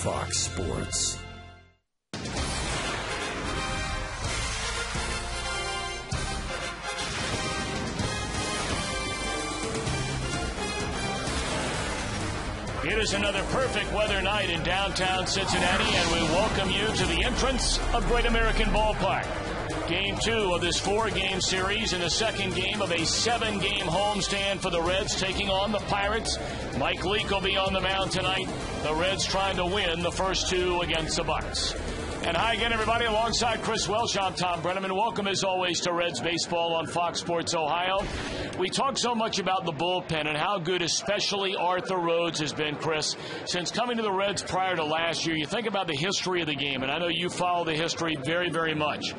Fox Sports. It is another perfect weather night in downtown Cincinnati, and we welcome you to the entrance of Great American Ballpark. Game 2 of this 4-game series, and the second game of a 7-game homestand for the Reds taking on the Pirates. Mike Leake will be on the mound tonight. The Reds trying to win the first 2 against the Bucks. And hi again, everybody. Alongside Chris Welsh, I'm Tom Brenneman. Welcome, as always, to Reds Baseball on Fox Sports Ohio. We talk so much about the bullpen and how good especially Arthur Rhodes has been, Chris, since coming to the Reds prior to last year. You think about the history of the game, and I know you follow the history very, very much.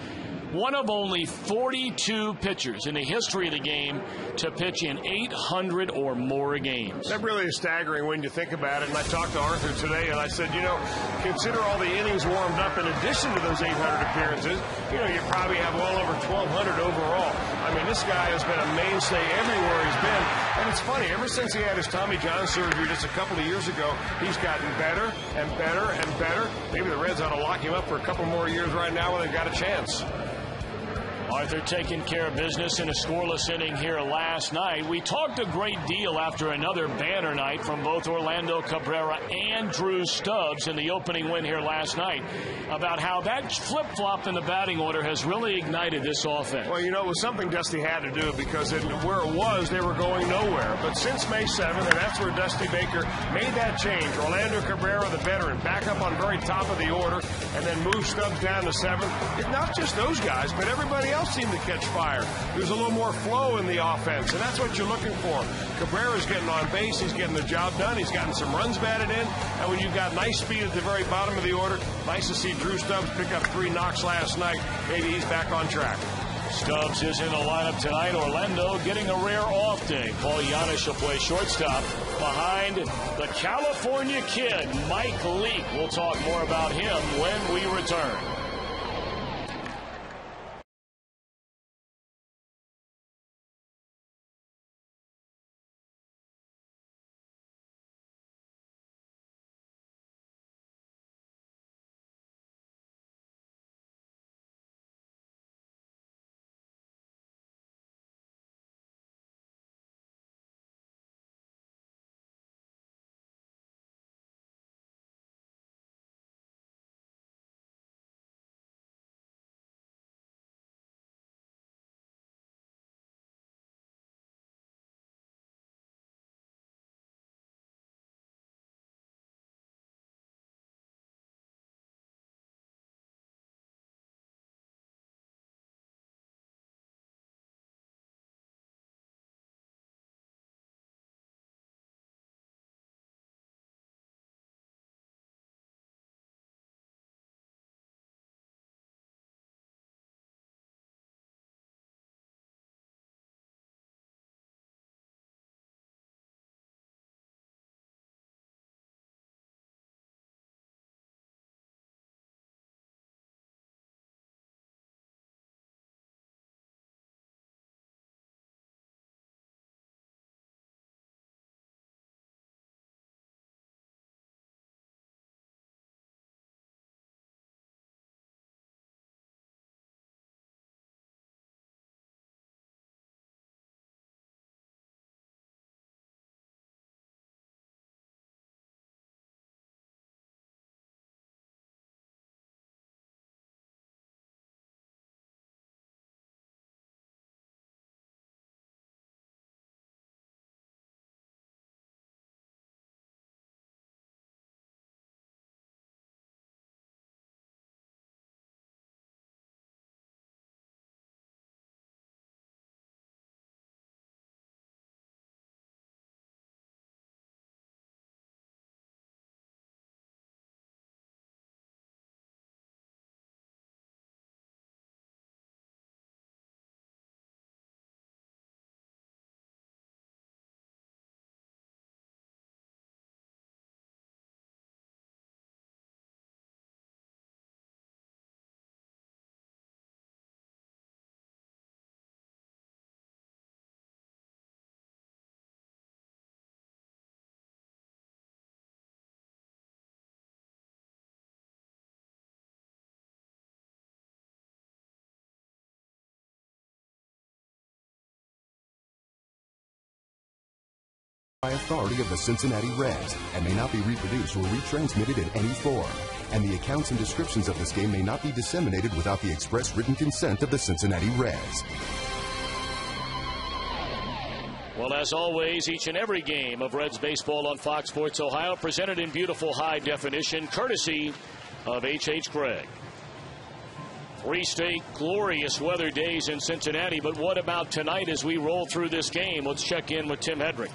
One of only 42 pitchers in the history of the game to pitch in 800 or more games. That really is staggering when you think about it. And I talked to Arthur today, and I said, consider all the innings warmed up in addition to those 800 appearances. You probably have well over 1,200 overall. I mean, this guy has been a mainstay everywhere he's been. And it's funny, ever since he had his Tommy John surgery just a couple of years ago, he's gotten better and better and better. Maybe the Reds ought to lock him up for a couple more years right now when they've got a chance. Arthur taking care of business in a scoreless inning here last night. We talked a great deal after another banner night from both Orlando Cabrera and Drew Stubbs in the opening win here last night about how that flip-flop in the batting order has really ignited this offense. Well, it was something Dusty had to do because where it was, they were going nowhere. But since May 7th, and that's where Dusty Baker made that change, Orlando Cabrera, the veteran, back up on very top of the order and then move Stubbs down to 7th. It's not just those guys, but everybody else seemed to catch fire. There's a little more flow in the offense, and that's what you're looking for. Cabrera's getting on base. He's getting the job done. He's gotten some runs batted in. And when you've got nice speed at the very bottom of the order, nice to see Drew Stubbs pick up 3 knocks last night. Maybe he's back on track. Stubbs is in the lineup tonight. Orlando getting a rare off day. Paul Giannis will play shortstop behind the California kid, Mike Leake. We'll talk more about him when we return. by authority of the Cincinnati Reds and may not be reproduced or retransmitted in any form. And the accounts and descriptions of this game may not be disseminated without the express written consent of the Cincinnati Reds. Well, as always, each and every game of Reds baseball on Fox Sports Ohio presented in beautiful high definition, courtesy of H.H. Gregg. 3 straight glorious weather days in Cincinnati, but what about tonight as we roll through this game? Let's check in with Tim Hedrick.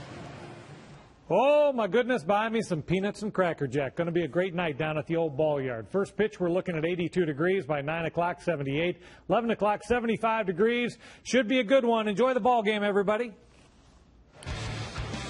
Oh, my goodness, buy me some peanuts and Cracker Jack. Going to be a great night down at the old ball yard. First pitch, we're looking at 82 degrees. By 9 o'clock, 78. 11 o'clock, 75 degrees. Should be a good one. Enjoy the ball game, everybody.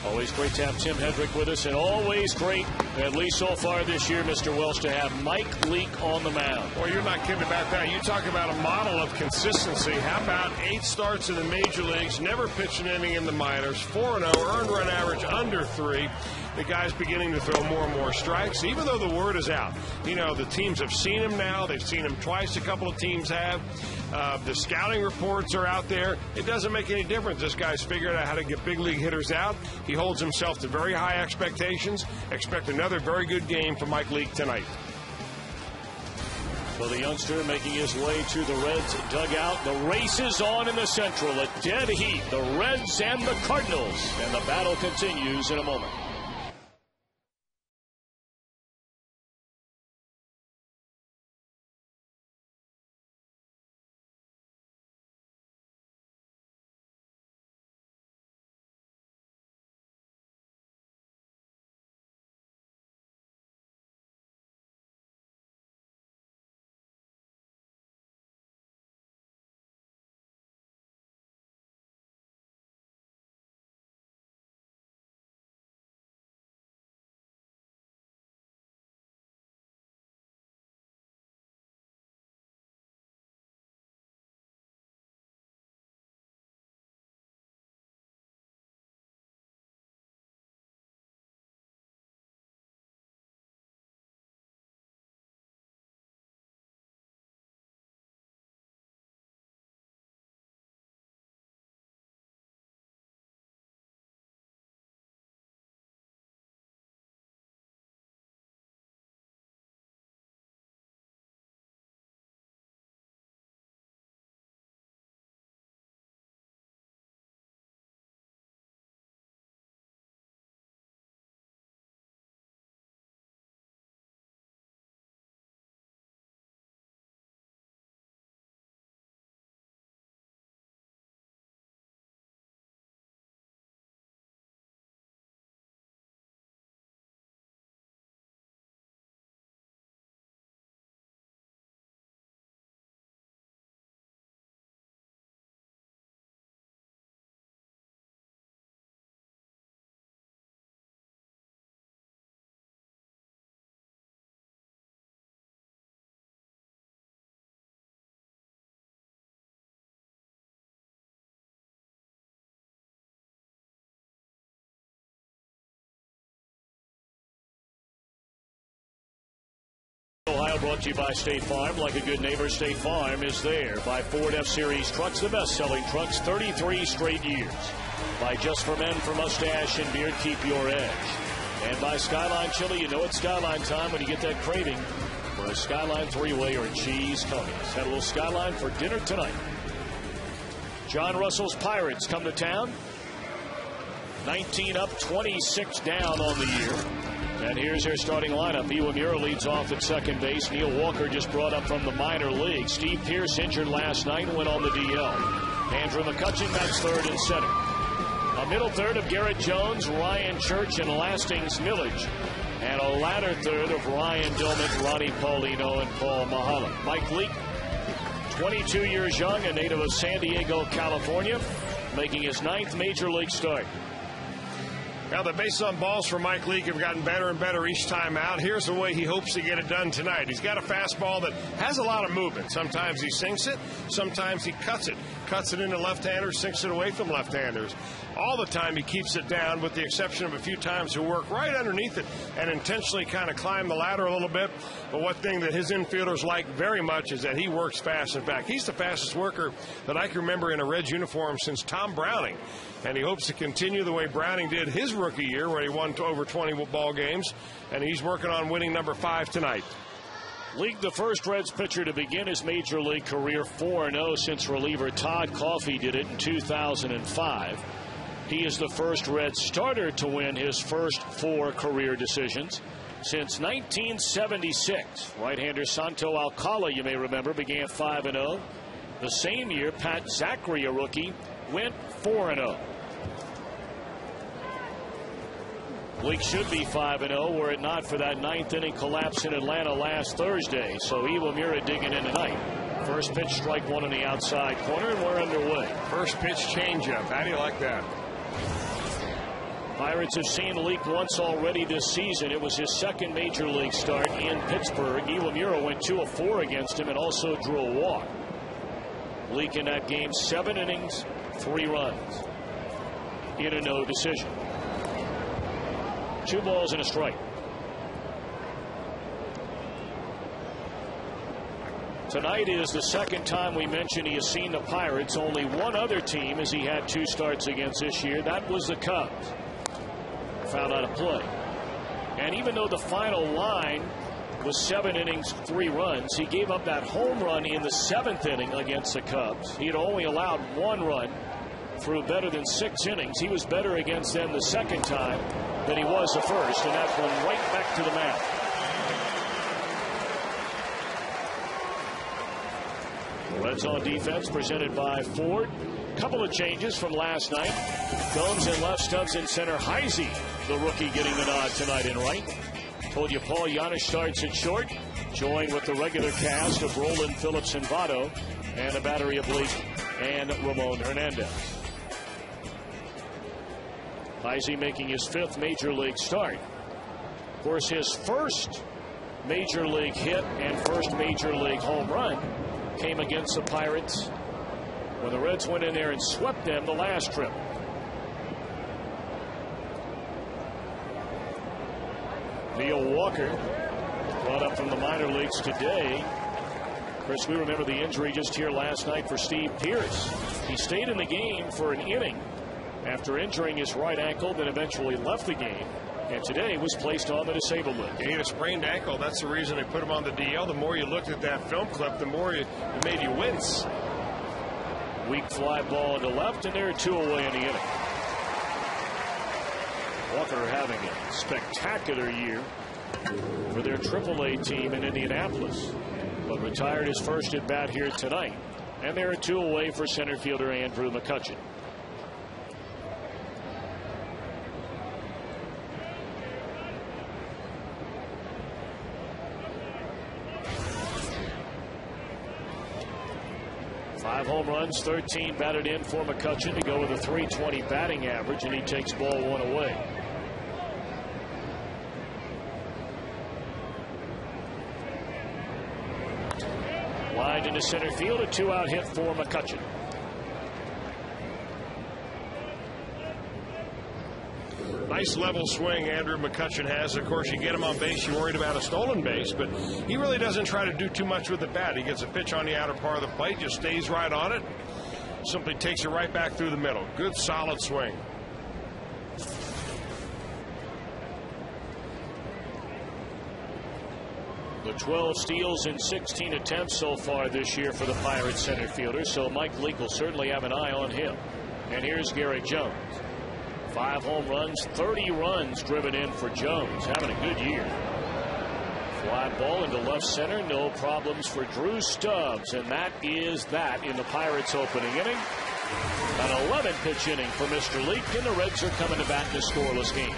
Always great to have Tim Hedrick with us, and always great, at least so far this year, Mr. Welsh, to have Mike Leake on the mound. Well, you're not kidding about that. You talk about a model of consistency. How about 8 starts in the major leagues, never pitched an inning in the minors, 4-0, earned run average under 3. The guy's beginning to throw more and more strikes, even though the word is out. You know, the teams have seen him now. They've seen him twice. A couple of teams have. The scouting reports are out there. It doesn't make any difference. This guy's figured out how to get big league hitters out. He holds himself to very high expectations. Expect another very good game from Mike Leake tonight. So the youngster making his way to the Reds dugout. The race is on in the Central. A dead heat. The Reds and the Cardinals. And the battle continues in a moment. Ohio brought to you by State Farm. Like a good neighbor, State Farm is there. By Ford F-Series trucks, the best-selling trucks, 33 straight years. By Just for Men for mustache and beard, keep your edge. And by Skyline Chili, you know it's Skyline time when you get that craving for a Skyline 3-way or cheese Cummings. Had a little Skyline for dinner tonight. John Russell's Pirates come to town. 19 up, 26 down on the year. And here's their starting lineup. Iwamura leads off at second base. Neil Walker just brought up from the minor league. Steve Pearce injured last night and went on the DL. Andrew McCutcheon bats third and center. A middle third of Garrett Jones, Ryan Church, and Lastings Millage. And a latter third of Ryan Dillman, Ronnie Paulino, and Paul Mahala. Mike Leake, 22 years young, a native of San Diego, California, making his 9th major league start. Now, the base on balls for Mike Leake have gotten better and better each time out. Here's the way he hopes to get it done tonight. He's got a fastball that has a lot of movement. Sometimes he sinks it. Sometimes he cuts it. cuts it into left-handers, sinks it away from left-handers. All the time he keeps it down, with the exception of a few times he'll work right underneath it and intentionally kind of climb the ladder a little bit. But one thing that his infielders like very much is that he works fast. In fact, he's the fastest worker that I can remember in a Reds uniform since Tom Browning. And he hopes to continue the way Browning did his rookie year, where he won over 20 ball games. And he's working on winning number 5 tonight. League, the first Reds pitcher to begin his major league career 4-0 since reliever Todd Coffey did it in 2005. He is the first Reds starter to win his first 4 career decisions since 1976. Right-hander Santo Alcala, you may remember, began 5-0. The same year, Pat Zachary, a rookie, went 4-0. League should be 5-0 were it not for that 9th inning collapse in Atlanta last Thursday. So Iwamura digging in tonight. First pitch, strike 1 on the outside corner, and we're underway. First pitch changeup. How do you like that? Pirates have seen Leak once already this season. It was his second major league start in Pittsburgh. Iwamura went 2 of 4 against him and also drew a walk. Leak in that game, 7 innings, 3 runs in a no decision. 2 balls and a strike. Tonight is the second time we mentioned he has seen the Pirates. Only one other team as he had 2 starts against this year. That was the Cubs. Found out a play. And even though the final line was 7 innings, 3 runs, he gave up that home run in the 7th inning against the Cubs. He had only allowed 1 run through better than 6 innings. He was better against them the second time than he was the first, and that went right back to the mound. Reds on defense, presented by Ford. Couple of changes from last night. Gomes in left, Stubbs in center. Heisey, the rookie, getting the nod tonight in right. Told you Paul Giannis starts at short, joined with the regular cast of Roland, Phillips, and Votto, and a battery of Leak and Ramon Hernandez. Heisey making his 5th major league start. Of course, his first major league hit and first major league home run came against the Pirates when the Reds went in there and swept them the last trip. Neil Walker, brought up from the minor leagues today. Chris, we remember the injury just here last night for Steve Pearce. He stayed in the game for an inning after injuring his right ankle, then eventually left the game, and today was placed on the disabled list. He had a sprained ankle. That's the reason they put him on the DL. The more you looked at that film clip, the more it made you wince. Weak fly ball to left, and they're 2 away in the inning. Walker having a spectacular year for their AAA team in Indianapolis, but retired his first at bat here tonight, and they're 2 away for center fielder Andrew McCutchen. Five home runs, 13 batted in for McCutchen to go with a .320 batting average, and he takes ball 1 away. Wide into center field, a 2-out hit for McCutchen. Nice level swing Andrew McCutchen has. Of course, you get him on base, you're worried about a stolen base, but he really doesn't try to do too much with the bat. He gets a pitch on the outer part of the plate, just stays right on it, simply takes it right back through the middle. Good, solid swing. The 12 steals in 16 attempts so far this year for the Pirates center fielder, so Mike Leake will certainly have an eye on him. And here's Garrett Jones. 5 home runs, 30 runs driven in for Jones, having a good year. Fly ball into left center, no problems for Drew Stubbs, and that is that in the Pirates opening inning. An 11-pitch inning for Mr. Leake, and the Reds are coming to bat in a scoreless game.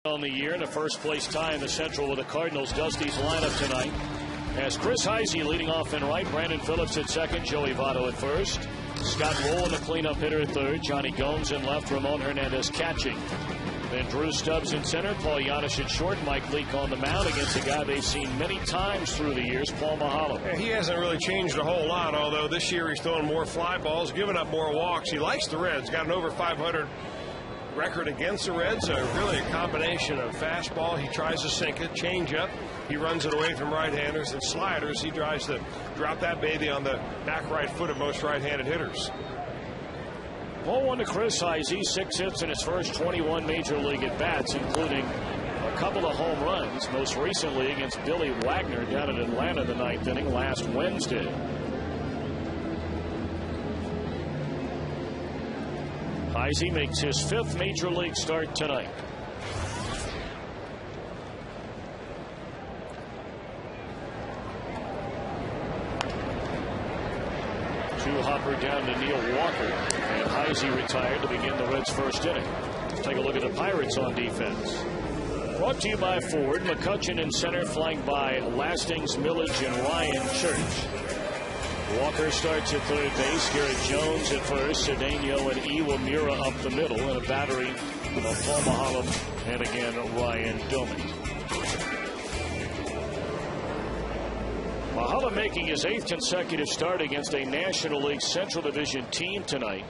On the year, in the first place tie in the Central with the Cardinals. Dusty's lineup tonight has Chris Heisey leading off in right, Brandon Phillips at second, Joey Votto at first, Scott Rowland the cleanup hitter at third, Johnny Gomes in left, Ramon Hernandez catching. Then Drew Stubbs in center, Paul Giannis at short, Mike Leake on the mound against a guy they've seen many times through the years, Paul Mahalo. Yeah, he hasn't really changed a whole lot, although this year he's throwing more fly balls, giving up more walks. He likes the Reds, got an over 500 record against the Reds. Really a combination of fastball. He tries to sink it, change up. He runs it away from right-handers, and sliders. He tries to drop that baby on the back right foot of most right-handed hitters. 0-1 to Chris Heisey, 6 hits in his first 21 major league at-bats, including a couple of home runs, most recently against Billy Wagner down in Atlanta the 9th inning last Wednesday. Heisey makes his 5th major league start tonight. Two-hopper down to Neil Walker, and Heisey retired to begin the Reds' first inning. Let's take a look at the Pirates on defense. Brought to you by Ford. McCutcheon in center, flanked by Lastings, Millage, and Ryan Church. Walker starts at third base. Garrett Jones at first. Cedeno and Iwamura up the middle, and a battery of Paul Mahalo and again Ryan Doman. Mahalo making his 8th consecutive start against a National League Central Division team tonight.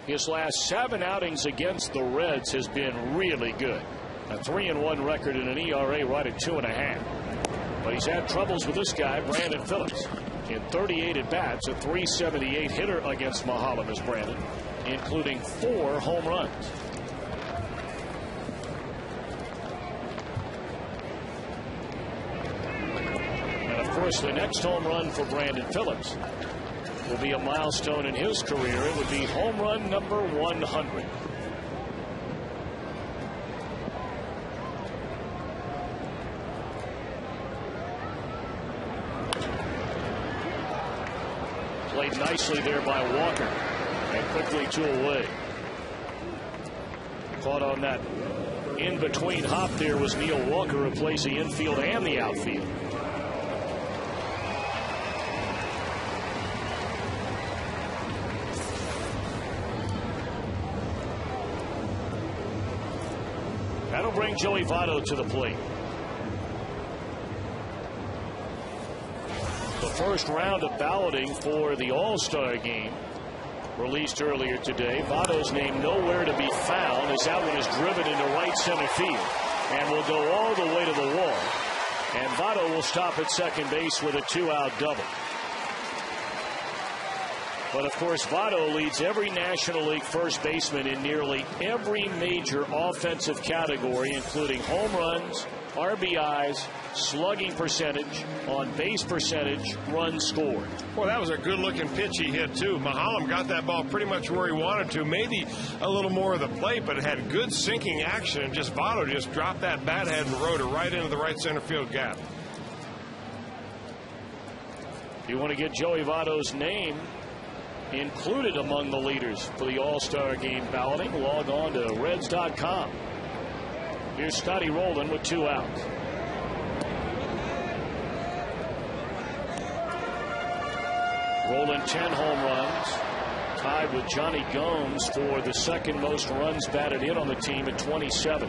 His last 7 outings against the Reds has been really good. A 3-1 record and an ERA right at 2.5. But he's had troubles with this guy, Brandon Phillips. In 38 at-bats, a .378 hitter against Mahalo is Brandon, including 4 home runs. And, of course, the next home run for Brandon Phillips will be a milestone in his career. It would be home run number 100. Played nicely there by Walker, and quickly 2 away. Caught on that in-between hop there was Neil Walker, who plays the infield and the outfield. That'll bring Joey Votto to the plate. The first round of balloting for the All-Star game released earlier today. Votto's name nowhere to be found as that one is driven into right center field and will go all the way to the wall. And Votto will stop at second base with a 2-out double. But of course, Votto leads every National League first baseman in nearly every major offensive category, including home runs, RBIs, slugging percentage, on base percentage, runs scored. Well, that was a good-looking pitch he hit, too. Mahalam got that ball pretty much where he wanted to. Maybe a little more of the plate, but it had good sinking action. And Votto just dropped that bat head and rode it right into the right center field gap. If you want to get Joey Votto's name included among the leaders for the All-Star game balloting, log on to Reds.com. Here's Scotty Rowland with 2 outs. Rowland 10 home runs, tied with Johnny Gomes for the second most runs batted in on the team at 27.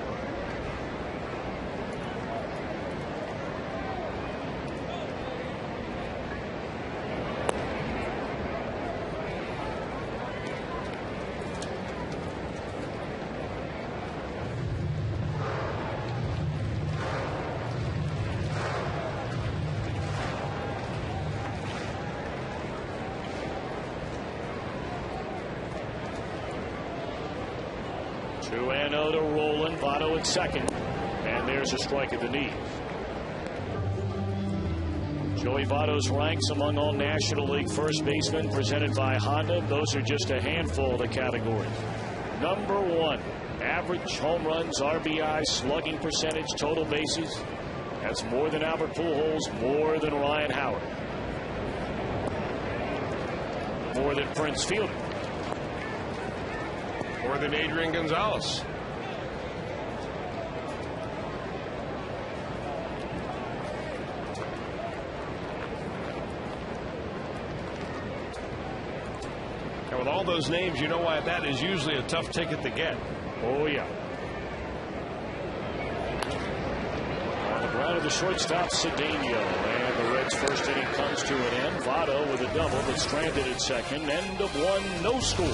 To Rowland, Votto at second, and there's a strike at the knees. Joey Votto's ranks among all National League first basemen presented by Honda. Those are just a handful of the categories. Number 1, average, home runs, RBI, slugging percentage, total bases. That's more than Albert Pujols, more than Ryan Howard, more than Prince Fielder, more than Adrian Gonzalez. And with all those names, you know why that is usually a tough ticket to get. Oh, yeah. On the ground of the shortstop, Cedeno. And the Reds' first inning comes to an end. Votto with a double, but stranded at second. End of one, no score.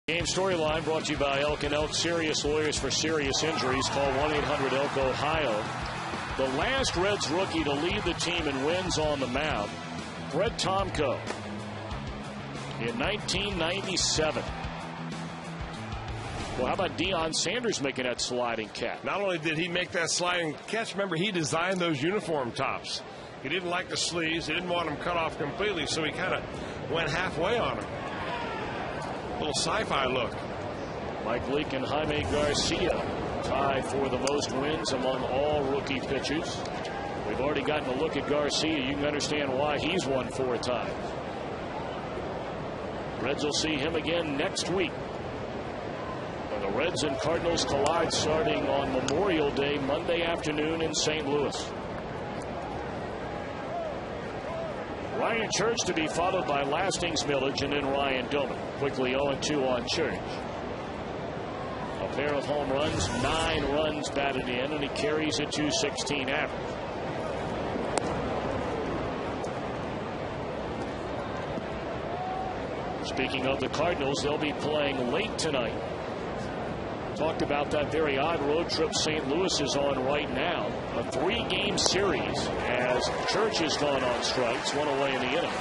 Game storyline brought to you by Elk & Elk, serious lawyers for serious injuries. Call 1-800-ELK-OHIO. The last Reds rookie to lead the team in wins on the mound, Brett Tomko, in 1997. Well, how about Deion Sanders making that sliding catch? Not only did he make that sliding catch, remember, he designed those uniform tops. He didn't like the sleeves. He didn't want them cut off completely, so he kind of went halfway on them. Little sci-fi look. Mike Leake and Jaime Garcia tied for the most wins among all rookie pitchers. We've already gotten a look at Garcia. You can understand why he's won 4 times. Reds will see him again next week. And the Reds and Cardinals collide starting on Memorial Day, Monday afternoon in St. Louis. Ryan Church to be followed by Lastings, Millage, and then Ryan Doman. Quickly 0-2 on Church. A pair of home runs, 9 runs batted in, and he carries a .216 average. Speaking of the Cardinals, they'll be playing late tonight. Talked about that very odd road trip St. Louis is on right now. A 3-game series as Church has gone on strikes, 1 away in the inning.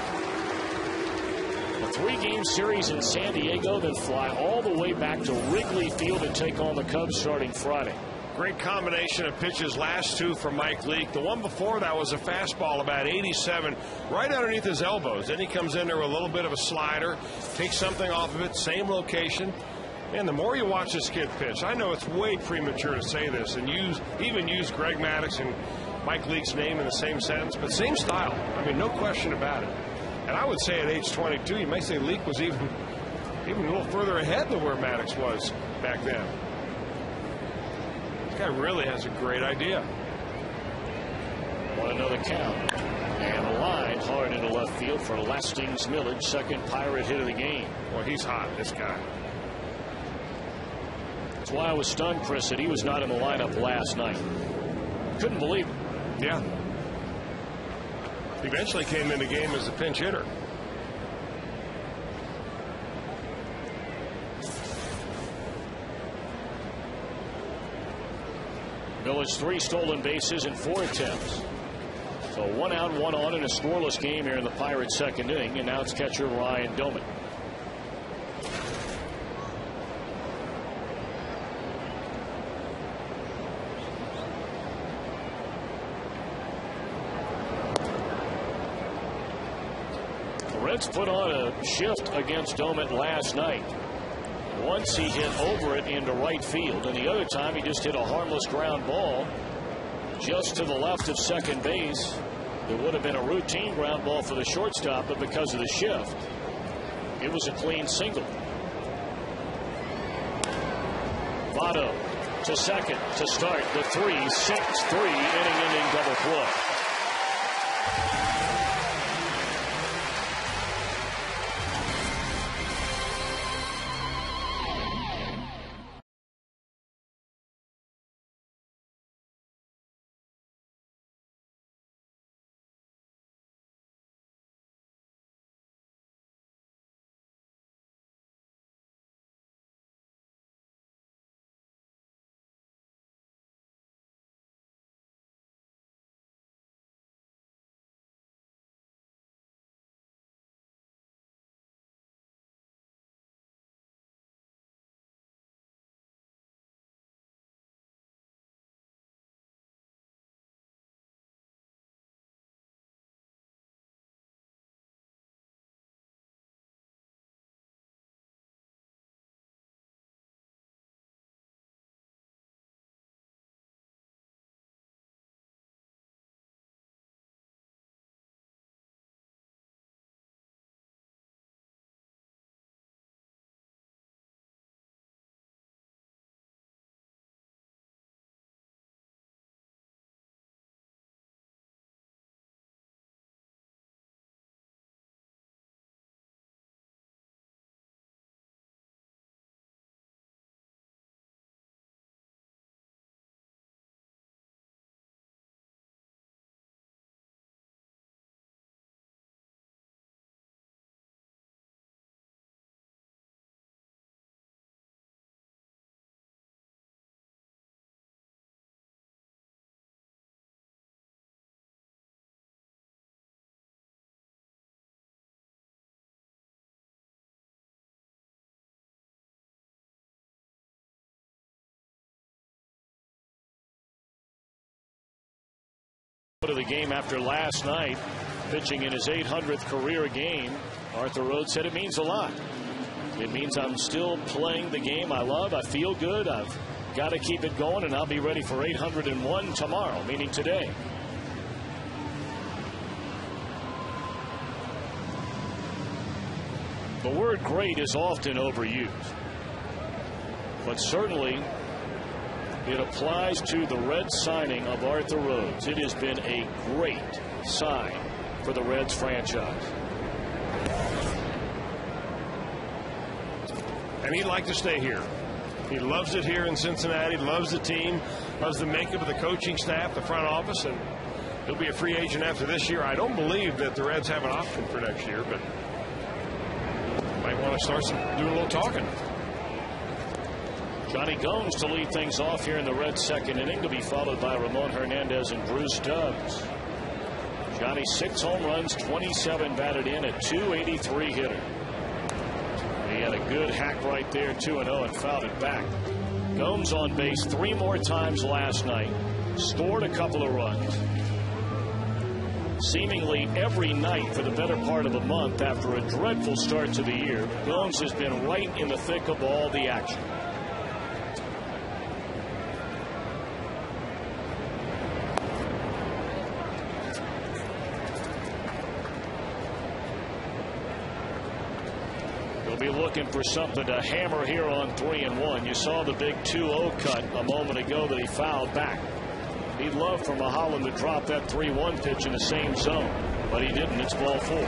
A 3-game series in San Diego, then fly all the way back to Wrigley Field and take on the Cubs starting Friday. Great combination of pitches, last 2 for Mike Leake. The one before that was a fastball about 87, right underneath his elbows. Then he comes in there with a little bit of a slider, takes something off of it, same location. And the more you watch this kid pitch, I know it's way premature to say this and even use Greg Maddux and Mike Leake's name in the same sentence, but same style. I mean, no question about it. And I would say at age 22, you may say Leake was even a little further ahead than where Maddux was back then. This guy really has a great idea. On another count. And the line hard into left field for Lastings, Millage, second Pirate hit of the game. Boy, he's hot, this guy. That's why I was stunned, Chris, that he was not in the lineup last night. Couldn't believe it. Yeah. He eventually came in the game as a pinch hitter. Millage 3 stolen bases in 4 attempts. So 1 out, 1 on in a scoreless game here in the Pirates' second inning. And now it's catcher Ryan Doman. Reds put on a shift against Doman last night. Once he hit over it into right field, and the other time he just hit a harmless ground ball just to the left of second base. It would have been a routine ground ball for the shortstop, but because of the shift, it was a clean single. Votto to second to start the 3-6-3 inning-ending double play. Of the game after last night, pitching in his 800th career game, Arthur Rhodes said it means a lot. It means I'm still playing the game I love. I feel good. I've got to keep it going, and I'll be ready for 801 tomorrow, meaning today. The word great is often overused, but certainly it applies to the Reds signing of Arthur Rhodes. It has been a great sign for the Reds franchise. And he'd like to stay here. He loves it here in Cincinnati, loves the team, loves the makeup of the coaching staff, the front office, and he'll be a free agent after this year. I don't believe that the Reds have an option for next year, but might want to start doing a little talking. Johnny Gomes to lead things off here in the Reds' second inning, to be followed by Ramon Hernandez and Bruce Stubbs. Johnny 6 home runs, 27 batted in, a .283 hitter. He had a good hack right there, 2-0, and fouled it back. Gomes on base 3 more times last night, scored a couple of runs. Seemingly every night for the better part of a month after a dreadful start to the year, Gomes has been right in the thick of all the action. Be looking for something to hammer here on 3-1. You saw the big 2-0 cut a moment ago that he fouled back. He'd love for Mulholland to drop that 3-1 pitch in the same zone, but he didn't. It's ball 4.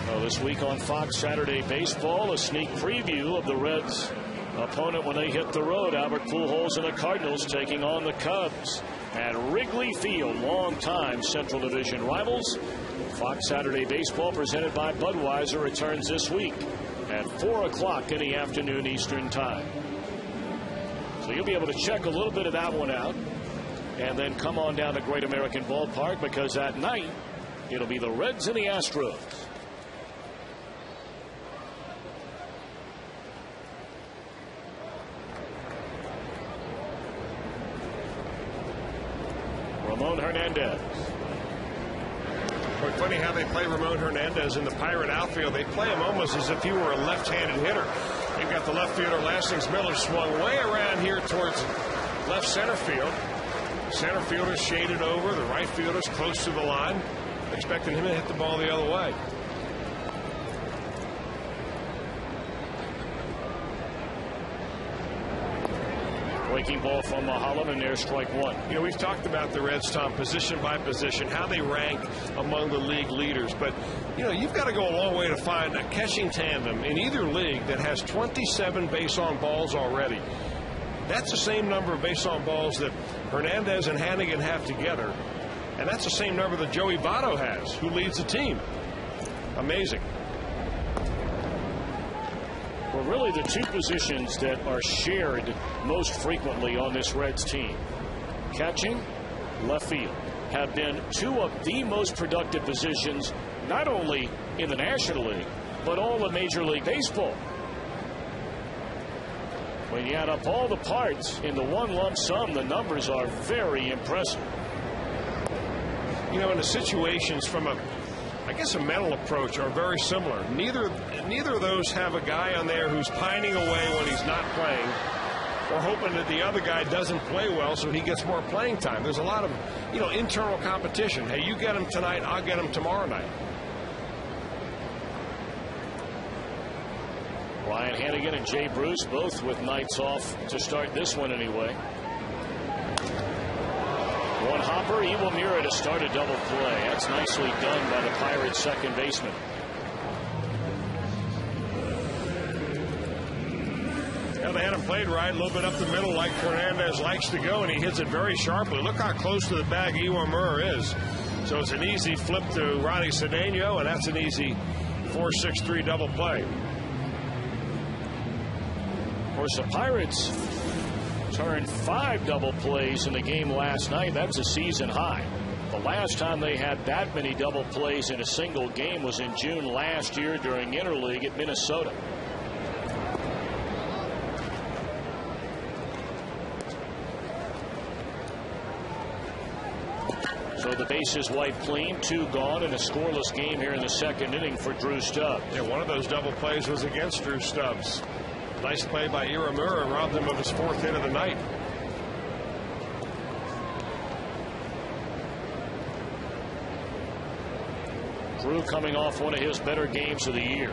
Well, this week on Fox Saturday Baseball, a sneak preview of the Reds' opponent when they hit the road. Albert Pujols and the Cardinals taking on the Cubs at Wrigley Field. Long-time Central Division rivals. Fox Saturday Baseball, presented by Budweiser, returns this week at 4 o'clock in the afternoon Eastern Time. So you'll be able to check a little bit of that one out and then come on down to Great American Ballpark, because at night it'll be the Reds and the Astros. Ramon Hernandez. standpoint. Funny how they play Ramon Hernandez in the Pirate outfield. They play him almost as if he were a left-handed hitter. They've got the left fielder, Lastings Miller, swung way around here towards left center field. Center fielder's shaded over. The right fielder's close to the line. Expecting him to hit the ball the other way. Breaking ball from Mahalan, and there's strike one. You know, we've talked about the Reds, Tom, position by position, how they rank among the league leaders. But, you know, you've got to go a long way to find a catching tandem in either league that has 27 base on balls already. That's the same number of base on balls that Hernandez and Hannigan have together. And that's the same number that Joey Votto has, who leads the team. Amazing. Well, really the two positions that are shared most frequently on this Reds team, catching, left field, have been two of the most productive positions, not only in the National League, but all of Major League Baseball. When you add up all the parts in the one lump sum, the numbers are very impressive. You know, in the situations from I guess a mental approach are very similar. Neither of those have a guy on there who's pining away when he's not playing, or hoping that the other guy doesn't play well so he gets more playing time. There's a lot of, you know, internal competition. Hey, you get him tonight, I'll get him tomorrow night. Ryan Hannigan and Jay Bruce both with nights off to start this one anyway. One hopper, Iwamura to start a double play. That's nicely done by the Pirates' second baseman. Well, they had him played right, a little bit up the middle like Hernandez likes to go, and he hits it very sharply. Look how close to the bag Iwamura is. So it's an easy flip to Ronnie Cedeno, and that's an easy 4-6-3 double play. Of course, the Pirates turned 5 double plays in the game last night. That's a season high. The last time they had that many double plays in a single game was in June last year during Interleague at Minnesota. So the base is wiped clean, 2 gone, and a scoreless game here in the second inning for Drew Stubbs. Yeah, one of those double plays was against Drew Stubbs. Nice play by Iwamura, robbed him of his 4th hit of the night. Drew coming off one of his better games of the year.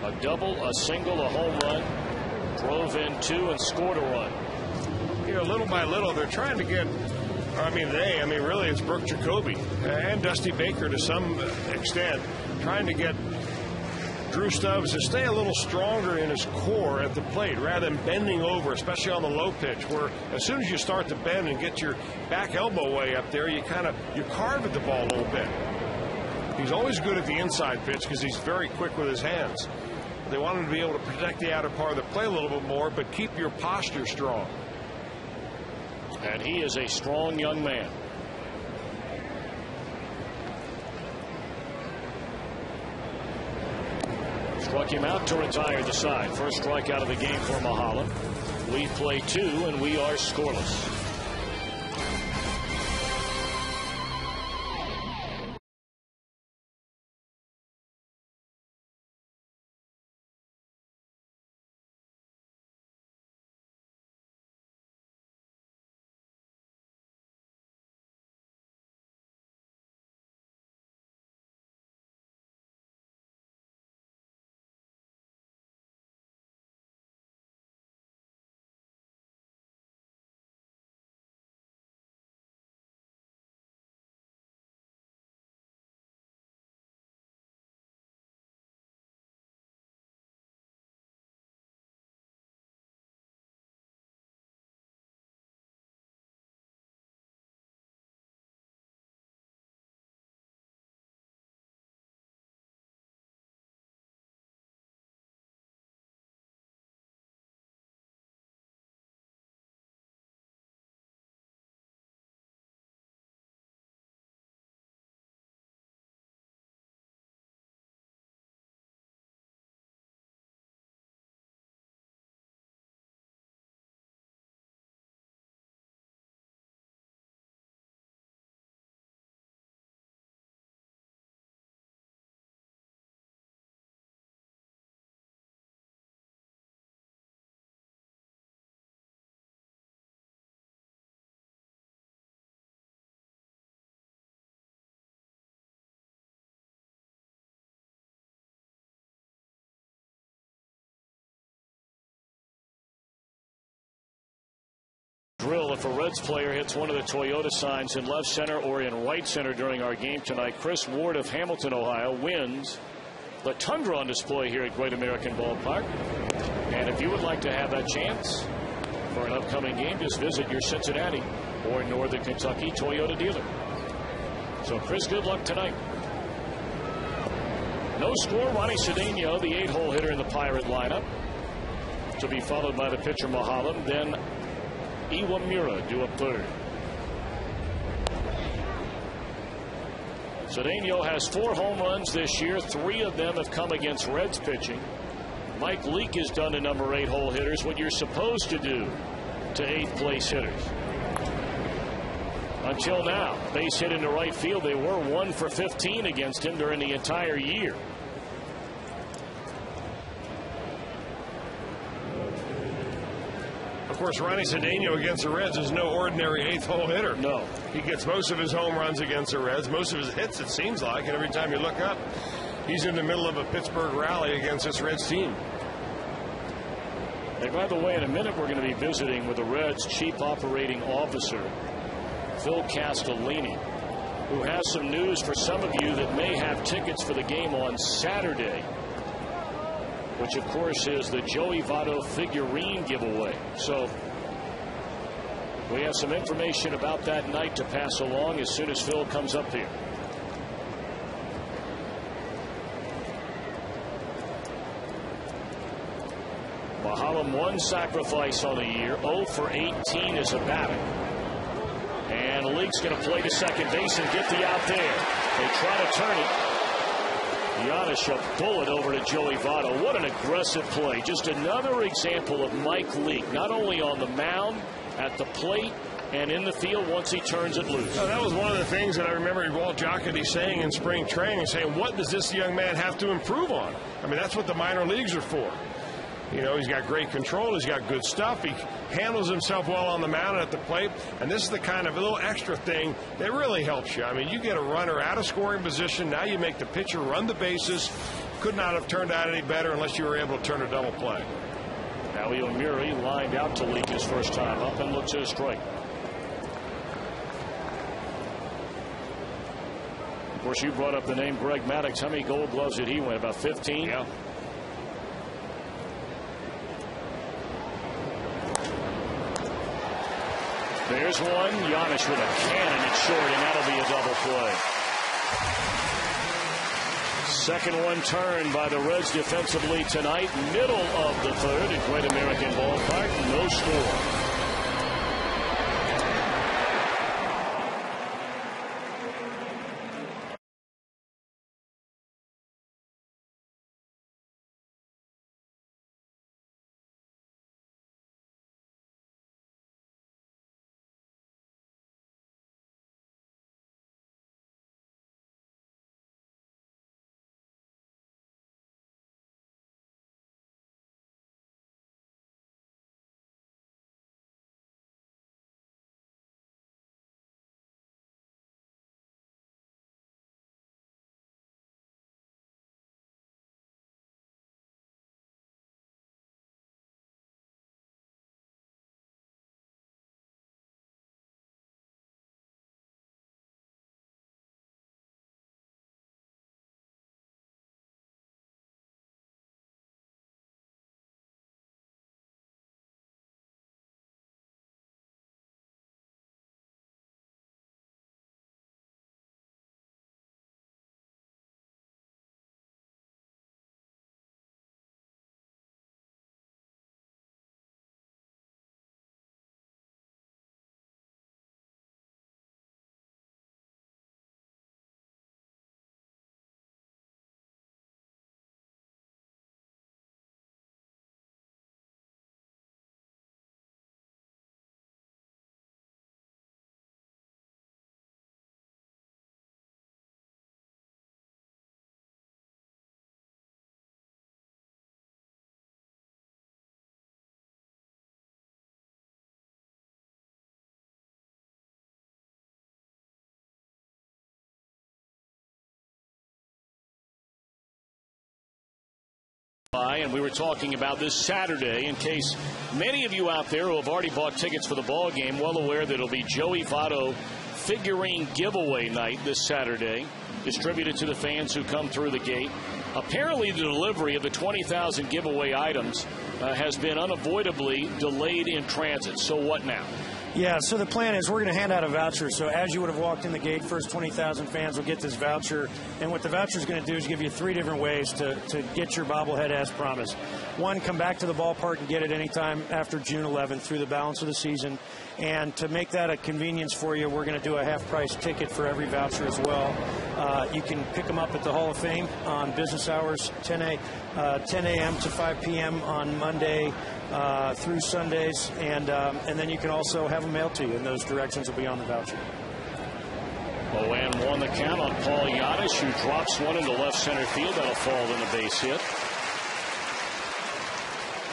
A double, a single, a home run, drove in 2 and scored a run. You know, little by little, they're trying to get, really it's Brooke Jacoby and Dusty Baker to some extent, trying to get Drew Stubbs to stay a little stronger in his core at the plate rather than bending over, especially on the low pitch, where as soon as you start to bend and get your back elbow way up there, you carve at the ball a little bit. He's always good at the inside pitch because he's very quick with his hands. They want him to be able to protect the outer part of the play a little bit more, but keep your posture strong. And he is a strong young man. Struck him out to retire the side. First strikeout of the game for Mahalan. We play 2 and we are scoreless. if a Reds player hits one of the Toyota signs in left center or in right center during our game tonight, Chris Ward of Hamilton, Ohio, wins the Tundra on display here at Great American Ballpark. And if you would like to have that chance for an upcoming game, just visit your Cincinnati or Northern Kentucky Toyota dealer. So, Chris, good luck tonight. No score. Ronnie Cedeno, the 8-hole hitter in the Pirate lineup, to be followed by the pitcher Mahalam. Then Iwamura due up third. Cedeno has 4 home runs this year. 3 of them have come against Reds pitching. Mike Leake has done to number 8-hole hitters what you're supposed to do to 8th place hitters. Until now, base hit into right field. They were 1 for 15 against him during the entire year. Of course, Ronnie Cedeno against the Reds is no ordinary 8th-hole hitter. No. He gets most of his home runs against the Reds, most of his hits, it seems like, and every time you look up, he's in the middle of a Pittsburgh rally against this Reds team. Hey, by the way, in a minute we're going to be visiting with the Reds' chief operating officer, Phil Castellini, who has some news for some of you that may have tickets for the game on Saturday, which of course is the Joey Votto figurine giveaway. So we have some information about that night to pass along as soon as Phil comes up here. Mahalam 1 sacrifice on the year, 0 for 18 as a batter. And Leake's going to play to second base and get the out there. They try to turn it. Giannis a bullet over to Joey Votto. What an aggressive play. Just another example of Mike Leake, not only on the mound, at the plate, and in the field once he turns it loose. That was one of the things that I remember Walt Jocketty saying in spring training, saying, what does this young man have to improve on? I mean, that's what the minor leagues are for. You know, he's got great control. He's got good stuff. He handles himself well on the mound and at the plate. And this is the kind of a little extra thing that really helps you. I mean, you get a runner out of scoring position. Now you make the pitcher run the bases. Could not have turned out any better unless you were able to turn a double play. Now Iwamura lined out to Leake his first time up and looks at a strike. Of course, you brought up the name Greg Maddux. How many Gold Gloves did he win? About 15? Yeah. There's one. Giannis with a cannon at short, and that'll be a double play. Second one turned by the Reds defensively tonight. Middle of the third at Great American Ballpark. No score. And we were talking about this Saturday, in case many of you out there who have already bought tickets for the ball game, well aware that it'll be Joey Votto figurine giveaway night this Saturday, distributed to the fans who come through the gate. Apparently, the delivery of the 20,000 giveaway items has been unavoidably delayed in transit. So what now? Yeah, so the plan is we're going to hand out a voucher. So as you would have walked in the gate, first 20,000 fans will get this voucher. And what the voucher is going to do is give you 3 different ways to get your bobblehead as promised. One, come back to the ballpark and get it anytime after June 11th through the balance of the season. And to make that a convenience for you, we're going to do a half-price ticket for every voucher as well. You can pick them up at the Hall of Fame on business hours, 10 a.m. to 5 p.m. on Monday through Sundays, and then you can also have them mailed to you, and those directions will be on the voucher. 0-1 the count on Paul Giannis, who drops one into left center field. That'll fall in a base hit.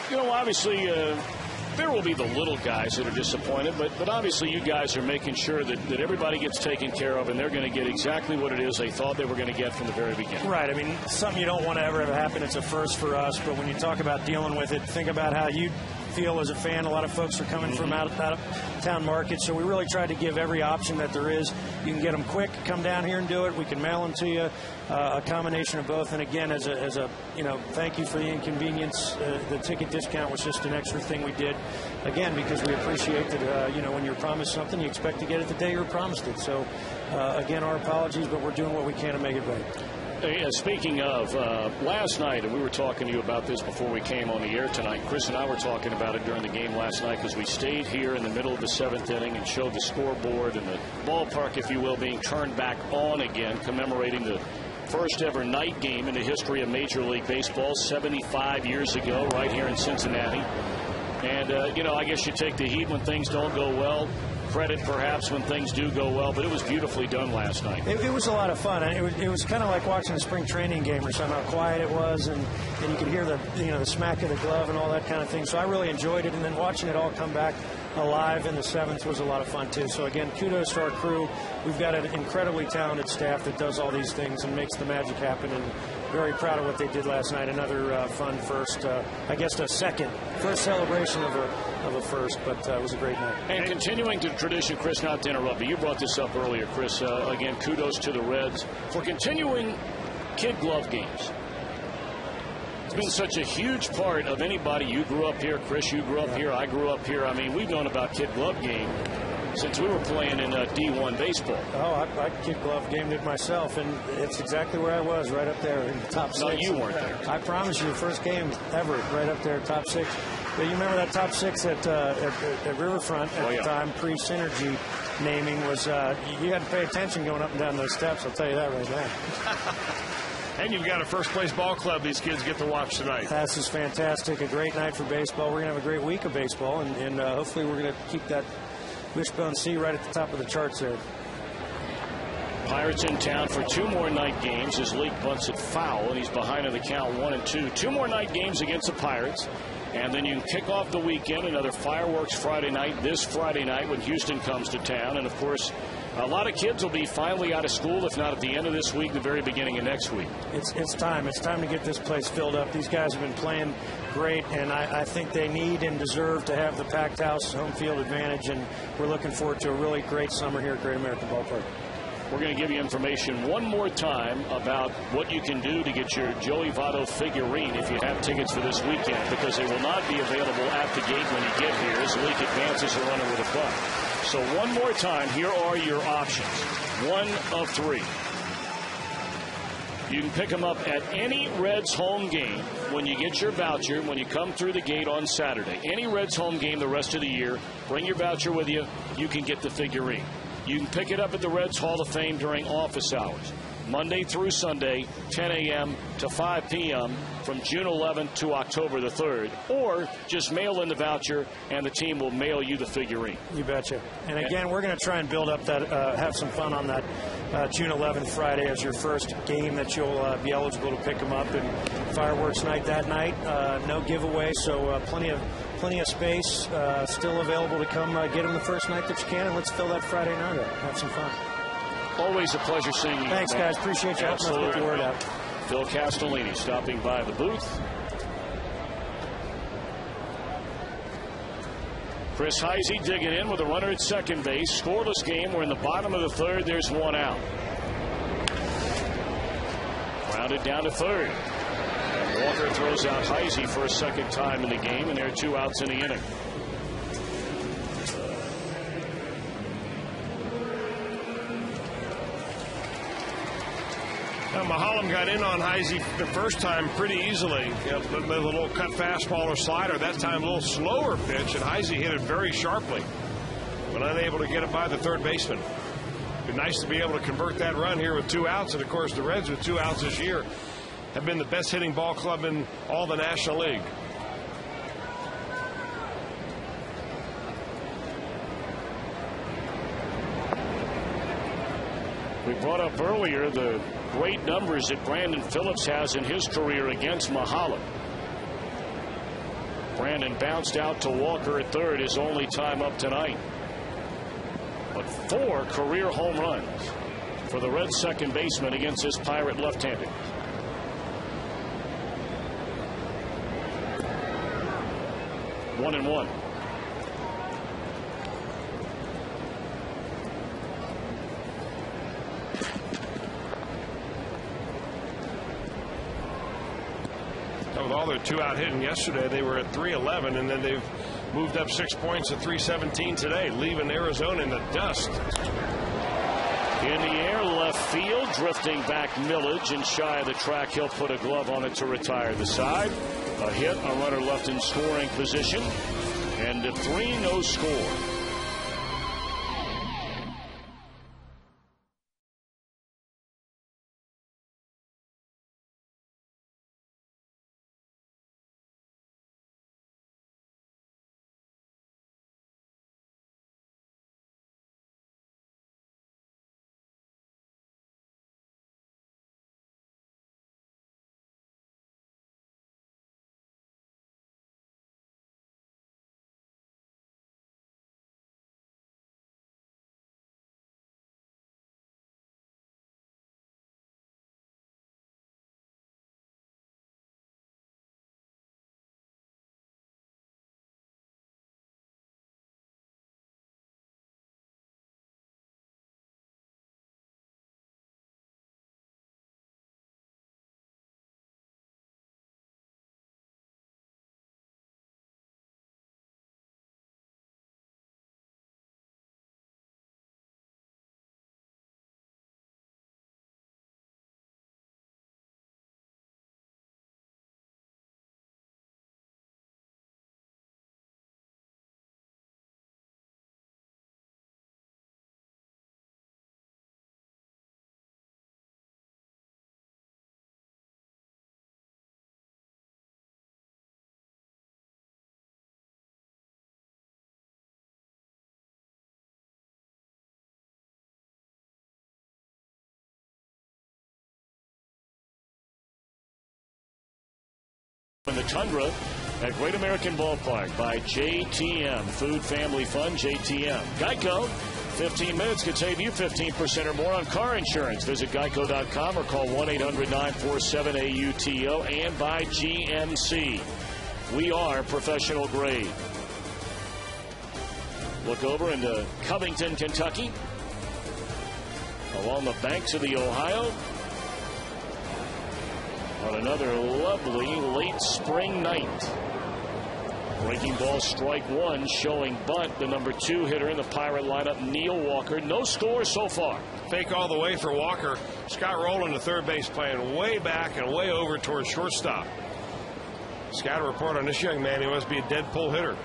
You know, obviously, there will be the little guys that are disappointed, but obviously you guys are making sure that everybody gets taken care of, and they're going to get exactly what it is they thought they were going to get from the very beginning. Right. I mean, something you don't want to ever have happen. It's a first for us, but when you talk about dealing with it, think about how you feel as a fan. A lot of folks are coming from out of town markets, so we really tried to give every option that there is. You can get them quick, come down here and do it. We can mail them to you, a combination of both. And again, as a thank you for the inconvenience. The ticket discount was just an extra thing we did, again, because we appreciate that. When you're promised something, you expect to get it the day you were promised it. So again, our apologies, but we're doing what we can to make it right. Speaking of last night, and we were talking to you about this before we came on the air tonight. Chris and I were talking about it during the game last night because we stayed here in the middle of the 7th inning and showed the scoreboard and the ballpark, if you will, being turned back on again, commemorating the first ever night game in the history of Major League Baseball 75 years ago right here in Cincinnati. And, I guess you take the heat when things don't go well. Credit perhaps when things do go well, but it was beautifully done last night. It was a lot of fun. It was kind of like watching a spring training game or something, how quiet it was, and you could hear the smack of the glove and all that kind of thing. So I really enjoyed it, and then watching it all come back alive in the 7th was a lot of fun too. So again, kudos to our crew. We've got an incredibly talented staff that does all these things and makes the magic happen, and very proud of what they did last night. Another fun first, first celebration of a first, but it was a great night. And continuing to tradition, Chris, not to interrupt, but you brought this up earlier, Chris. Again, kudos to the Reds for continuing kid glove games. It's been such a huge part of anybody. You grew up here, Chris, you grew up here, I grew up here. I mean, we've known about kid glove game since we were playing in D1 baseball. Oh, I kid glove gamed it myself, and it's exactly where I was, right up there in the top 6. No, you weren't there. I promise you, first game ever, right up there, top 6. But you remember that top 6 at Riverfront at the time, pre-Synergy naming was, you had to pay attention going up and down those steps, I'll tell you that right now. And you've got a first-place ball club these kids get to watch tonight. This is fantastic. A great night for baseball. We're going to have a great week of baseball, and hopefully we're going to keep that Wishbone C right at the top of the charts there. Pirates in town for 2 more night games as Leake bunts it foul, and he's behind in the count 1-2. 2 more night games against the Pirates. And then you can kick off the weekend, another fireworks Friday night, this Friday night when Houston comes to town. And, of course, a lot of kids will be finally out of school, if not at the end of this week, the very beginning of next week. It's time. It's time to get this place filled up. These guys have been playing great, and I think they need and deserve to have the packed house home field advantage, and we're looking forward to a really great summer here at Great American Ballpark. We're going to give you information one more time about what you can do to get your Joey Votto figurine if you have tickets for this weekend, because they will not be available at the gate when you get here as Leake advances a runner with a bunt. So one more time, here are your options. 1 of 3. You can pick them up at any Reds home game when you get your voucher, when you come through the gate on Saturday. Any Reds home game the rest of the year, bring your voucher with you, you can get the figurine. You can pick it up at the Reds Hall of Fame during office hours, Monday through Sunday, 10 a.m. to 5 p.m. from June 11th to October the 3rd. Or just mail in the voucher, and the team will mail you the figurine. You betcha. And again, we're going to try and build up that, have some fun on that June 11th Friday as your first game that you'll be eligible to pick them up. And fireworks night that night, no giveaway, so plenty of space still available to come get them the first night that you can, and let's fill that Friday night up. Have some fun. Always a pleasure seeing you. Thanks, guys. Appreciate you helping us get the word out. Phil Castellini stopping by the booth. Chris Heisey digging in with a runner at second base. Scoreless game. We're in the bottom of the third. There's one out. Grounded down to third. And Walker throws out Heisey for a second time in the game, and there are 2 outs in the inning. Now, Mahalam got in on Heisey the first time pretty easily. The little cut fastball or slider. That time a little slower pitch, and Heisey hit it very sharply, but unable to get it by the third baseman. Be nice to be able to convert that run here with 2 outs, and of course the Reds with 2 outs this year have been the best hitting ball club in all the National League. We brought up earlier the great numbers that Brandon Phillips has in his career against Mahalam. Brandon bounced out to Walker at third, his only time up tonight. But 4 career home runs for the Reds second baseman against this Pirate left-handed. One and one. With all their 2-out hitting yesterday, they were at 311, and then they've moved up 6 points at 317 today, leaving Arizona in the dust. In the air, left field, drifting back Millage, and shy of the track. He'll put a glove on it to retire the side. A hit, a runner left in scoring position, and a 3-0 score. In the Tundra at Great American Ballpark by JTM. Food, family, fun, JTM. Geico, 15 minutes could save you 15% or more on car insurance. Visit geico.com or call 1-800-947-AUTO. And by GMC. We are professional grade. Look over into Covington, Kentucky. Along the banks of the Ohio. On another lovely late spring night. Breaking ball, strike one, showing bunt, the number 2 hitter in the Pirate lineup, Neil Walker. No score so far. Fake all the way for Walker. Scott Rowland, the third base, playing way back and way over towards shortstop. Scott report on this young man, he must be a dead pull hitter.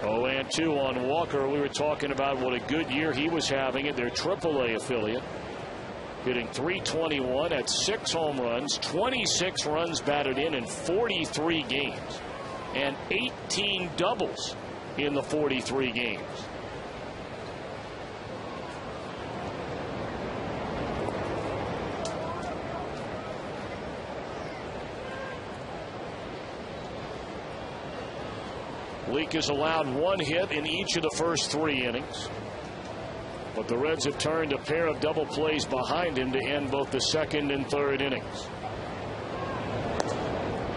Oh, and 2 on Walker. We were talking about what a good year he was having at their AAA affiliate. Hitting .321 at 6 home runs, 26 runs batted in 43 games, and 18 doubles in the 43 games. Leake has allowed 1 hit in each of the first 3 innings. But the Reds have turned a pair of double plays behind him to end both the second and third innings.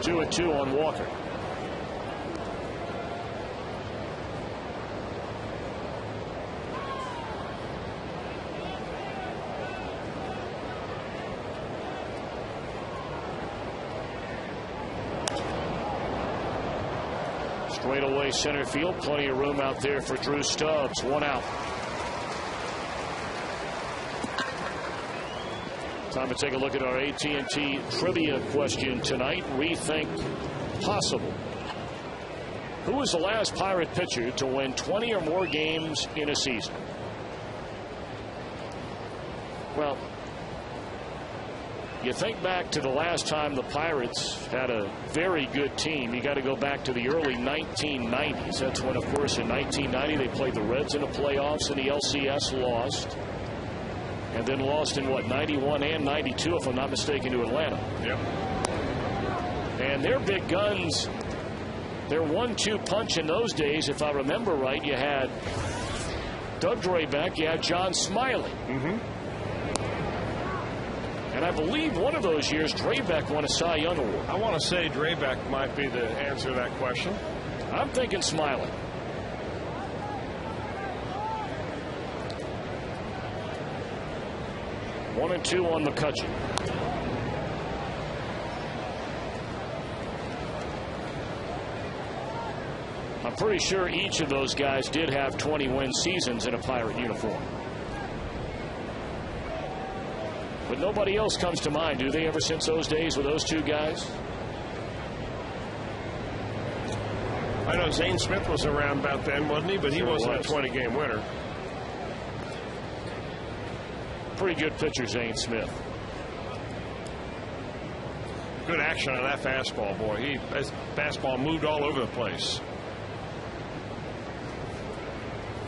2-2 on Walker. Straightaway center field. Plenty of room out there for Drew Stubbs. 1 out. Time to take a look at our AT&T trivia question tonight. Rethink possible. Who was the last Pirate pitcher to win 20 or more games in a season? Well, you think back to the last time the Pirates had a very good team. You got to go back to the early 1990s. That's when, of course, in 1990 they played the Reds in the playoffs and the LCS lost. And then lost in, what, 91 and 92, if I'm not mistaken, to Atlanta. Yep. And their big guns, their 1-2 punch in those days, if I remember right, you had Doug Drabek, you had John Smiley. And I believe one of those years, Drabek won a Cy Young Award. I want to say Drabek might be the answer to that question. I'm thinking Smiley. One and two on McCutcheon. I'm pretty sure each of those guys did have 20-win seasons in a Pirate uniform. But nobody else comes to mind, do they, ever since those days with those two guys? I know Zane Smith was around about then, wasn't he? But he wasn't a 20-game winner. Pretty good pitcher, Zane Smith. Good action on that fastball, boy. His fastball moved all over the place.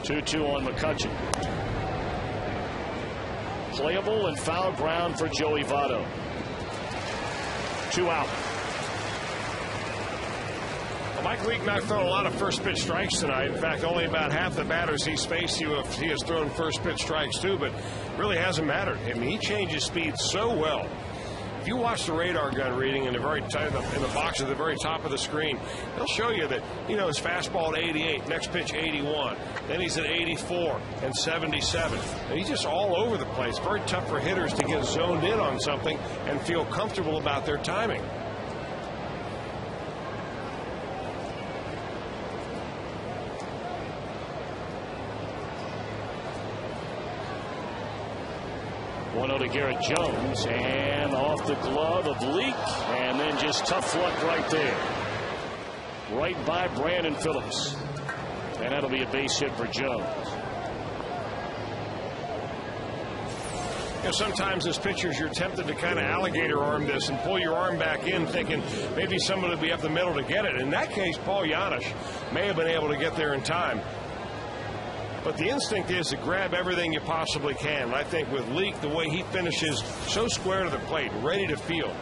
2-2 on McCutcheon. Playable and foul ground for Joey Votto. 2 out. Well, Mike Leake not thrown a lot of first pitch strikes tonight. In fact, only about half the batters he's faced, he has thrown first pitch strikes too, but really hasn't mattered. I mean, he changes speed so well. If you watch the radar gun reading in the box at the very top of the screen, they'll show you that, his fastball at 88, next pitch 81, then he's at 84 and 77. And he's just all over the place. Very tough for hitters to get zoned in on something and feel comfortable about their timing. To Garrett Jones, and off the glove of Leake, and then just tough luck right there. Right by Brandon Phillips. And that'll be a base hit for Jones. Sometimes as pitchers, you're tempted to kind of alligator arm this and pull your arm back in, thinking maybe somebody will be up the middle to get it. In that case, Paul Janisch may have been able to get there in time. But the instinct is to grab everything you possibly can. And I think with Leake, the way he finishes so square to the plate, ready to field,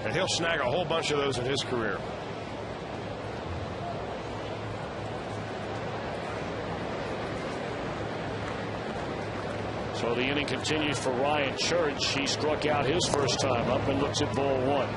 and he'll snag a whole bunch of those in his career. So the inning continues for Ryan Church. He struck out his first time up and looks at ball 1.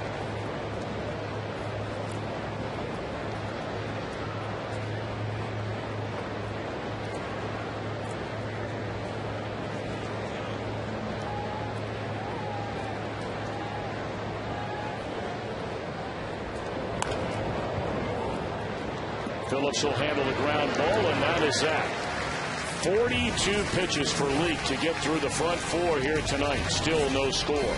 Phillips will handle the ground ball, and that is that. 42 pitches for Leake to get through the front 4 here tonight. Still no score.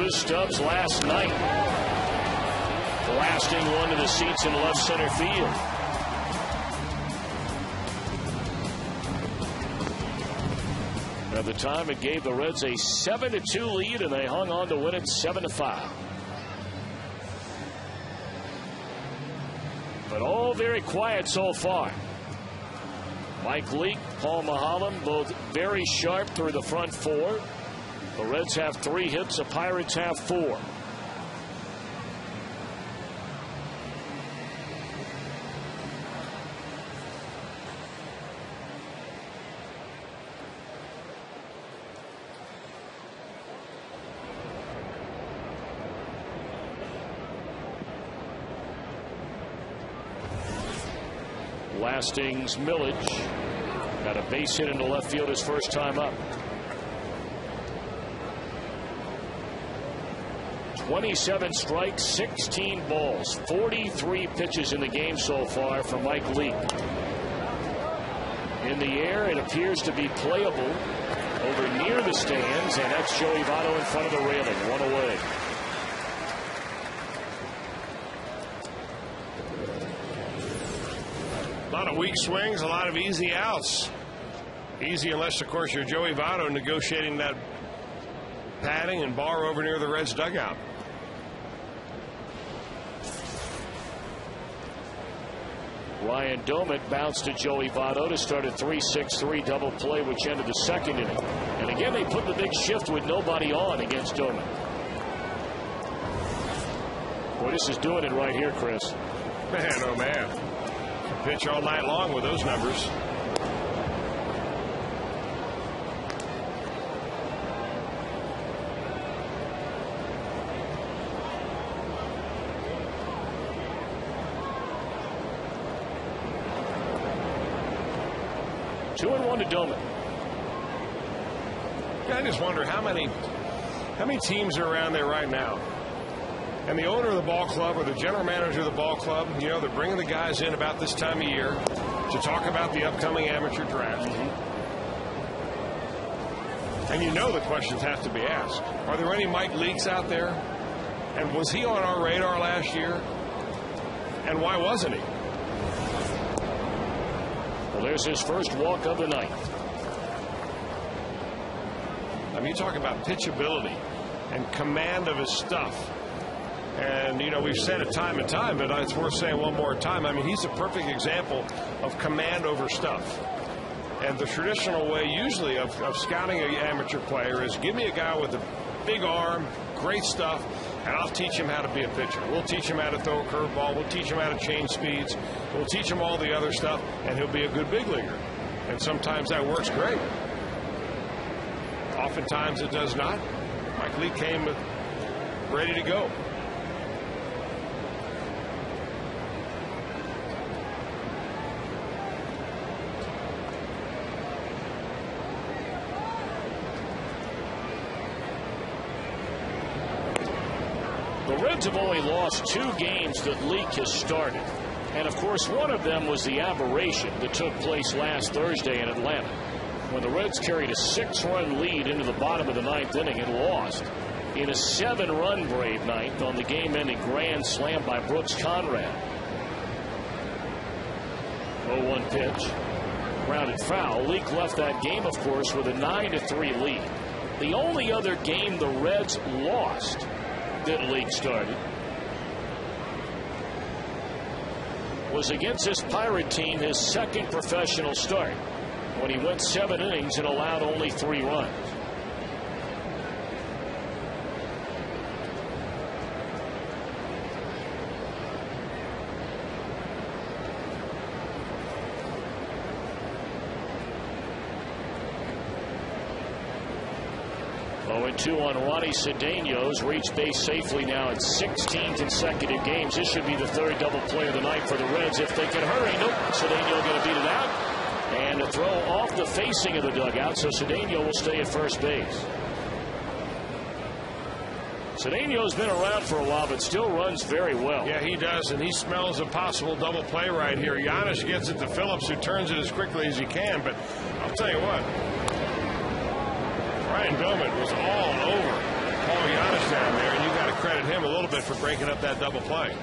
Bruce Stubbs last night, blasting one to the seats in left center field. At the time, it gave the Reds a 7-2 lead, and they hung on to win it 7-5. But all very quiet so far. Mike Leake, Paul Maholm, both very sharp through the front four. The Reds have 3 hits, the Pirates have 4. Lasting's Millage got a base hit into left field his first time up. 27 strikes, 16 balls, 43 pitches in the game so far for Mike Leake. In the air, it appears to be playable over near the stands, and that's Joey Votto in front of the railing, 1 away. A lot of weak swings, a lot of easy outs. Easy unless, of course, you're Joey Votto negotiating that padding and bar over near the Reds dugout. Ryan Domit bounced to Joey Votto to start a 3-6-3 double play, which ended the second inning. And again, they put the big shift with nobody on against Domit. Boy, this is doing it right here, Chris. Man, oh man. Pitch all night long with those numbers. Two and one to Domit. I just wonder how many teams are around there right now. And the owner of the ball club or the general manager of the ball club, you know, they're bringing the guys in about this time of year to talk about the upcoming amateur draft. And you know the questions have to be asked. Are there any Mike Leakes out there? And was he on our radar last year? And why wasn't he? Well, there's his first walk of the night. I mean, you talk about pitchability and command of his stuff. And, you know, we've said it time and time, but it's worth saying one more time. I mean, he's a perfect example of command over stuff. And the traditional way usually of scouting an amateur player is give me a guy with a big arm, great stuff, and I'll teach him how to be a pitcher. We'll teach him how to throw a curveball. We'll teach him how to change speeds. We'll teach him all the other stuff, and he'll be a good big leaguer. And sometimes that works great. Oftentimes it does not. Mike Leake came ready to go. The Reds have only lost 2 games that Leake has started. And, of course, one of them was the aberration that took place last Thursday in Atlanta, when the Reds carried a 6-run lead into the bottom of the 9th inning and lost in a 7-run Brave ninth on the game-ending grand slam by Brooks Conrad. 0-1 pitch. Grounded foul. Leake left that game, of course, with a 9-3 lead. The only other game the Reds lost that Leake started was against this Pirate team, his second professional start, when he went 7 innings and allowed only 3 runs. And 2 on Ronnie Cedeno's reached base safely now in 16 consecutive games. This should be the 3rd double play of the night for the Reds if they can hurry. Nope. Cedeno going to beat it out. And a throw off the facing of the dugout, so Cedeno will stay at first base. Cedeno's been around for a while, but still runs very well. Yeah, he does, and he smells a possible double play right here. Giannis gets it to Phillips, who turns it as quickly as he can, but I'll tell you what. Ryan Domit was all over Paul Giannis down there, and you got to credit him a little bit for breaking up that double play.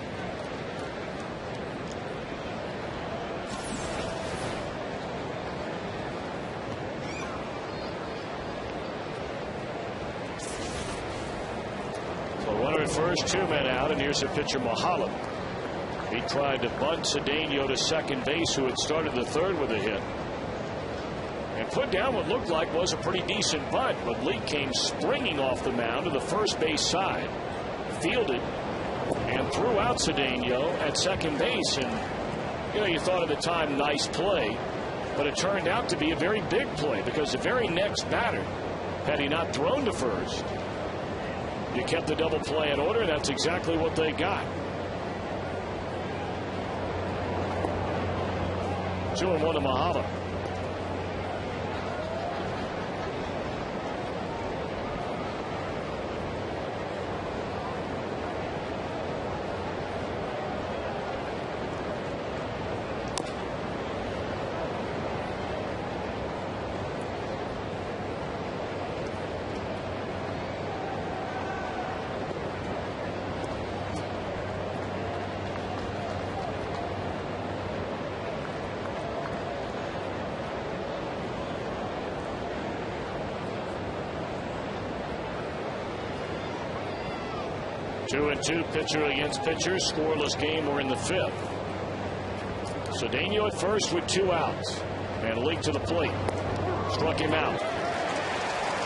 So runner at first, 2 men out, and here's the pitcher Mahala. He tried to bunt Cedeno to second base, who had started the third with a hit, and put down what looked like was a pretty decent bunt, but Lee came springing off the mound to the first base side, fielded, and threw out Cedeno at second base. And you thought at the time, nice play, but it turned out to be a very big play, because the very next batter, had he not thrown to first, you kept the double play in order, and that's exactly what they got. 2-1 to Mahala. Two and two, pitcher against pitcher, scoreless game. We're in the fifth. Cedeno at first with 2 outs, and Lee to the plate, struck him out.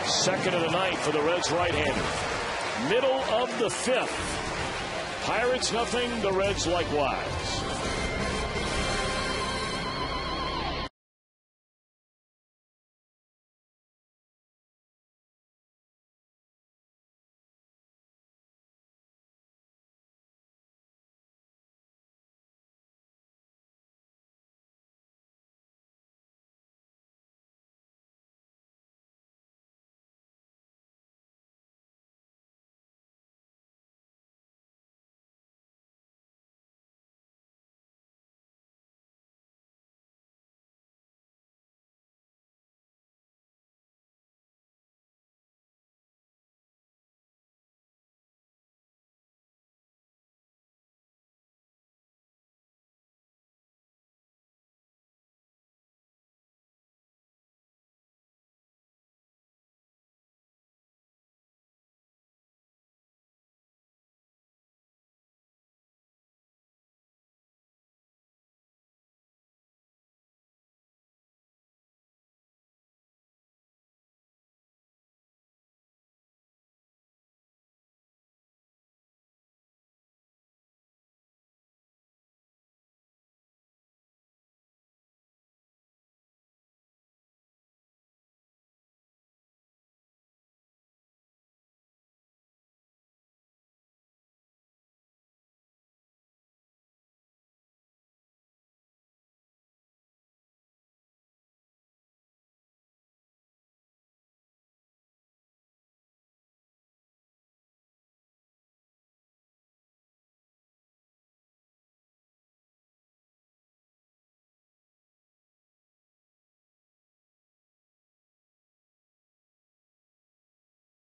Second of the ninth for the Reds right-hander. Middle of the fifth. Pirates nothing, the Reds likewise.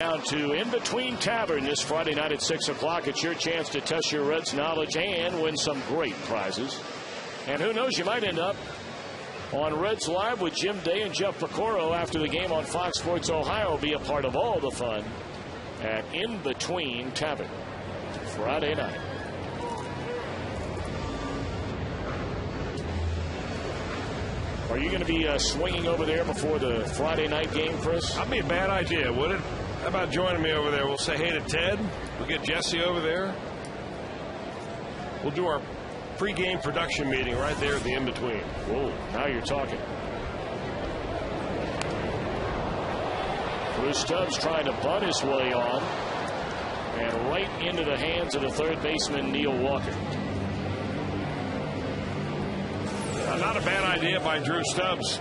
Down to In Between Tavern this Friday night at 6 o'clock. It's your chance to test your Reds knowledge and win some great prizes. And who knows, you might end up on Reds Live with Jim Day and Jeff Pecoro after the game on Fox Sports Ohio. Be a part of all the fun at In Between Tavern Friday night. Are you going to be swinging over there before the Friday night game, Chris? That'd be a bad idea, would it? How about joining me over there? We'll say hey to Ted. We'll get Jesse over there. We'll do our pregame production meeting right there at the in-between. Whoa, now you're talking. Bruce Stubbs trying to bunt his way on, and right into the hands of the third baseman, Neil Walker. Not a bad idea by Drew Stubbs.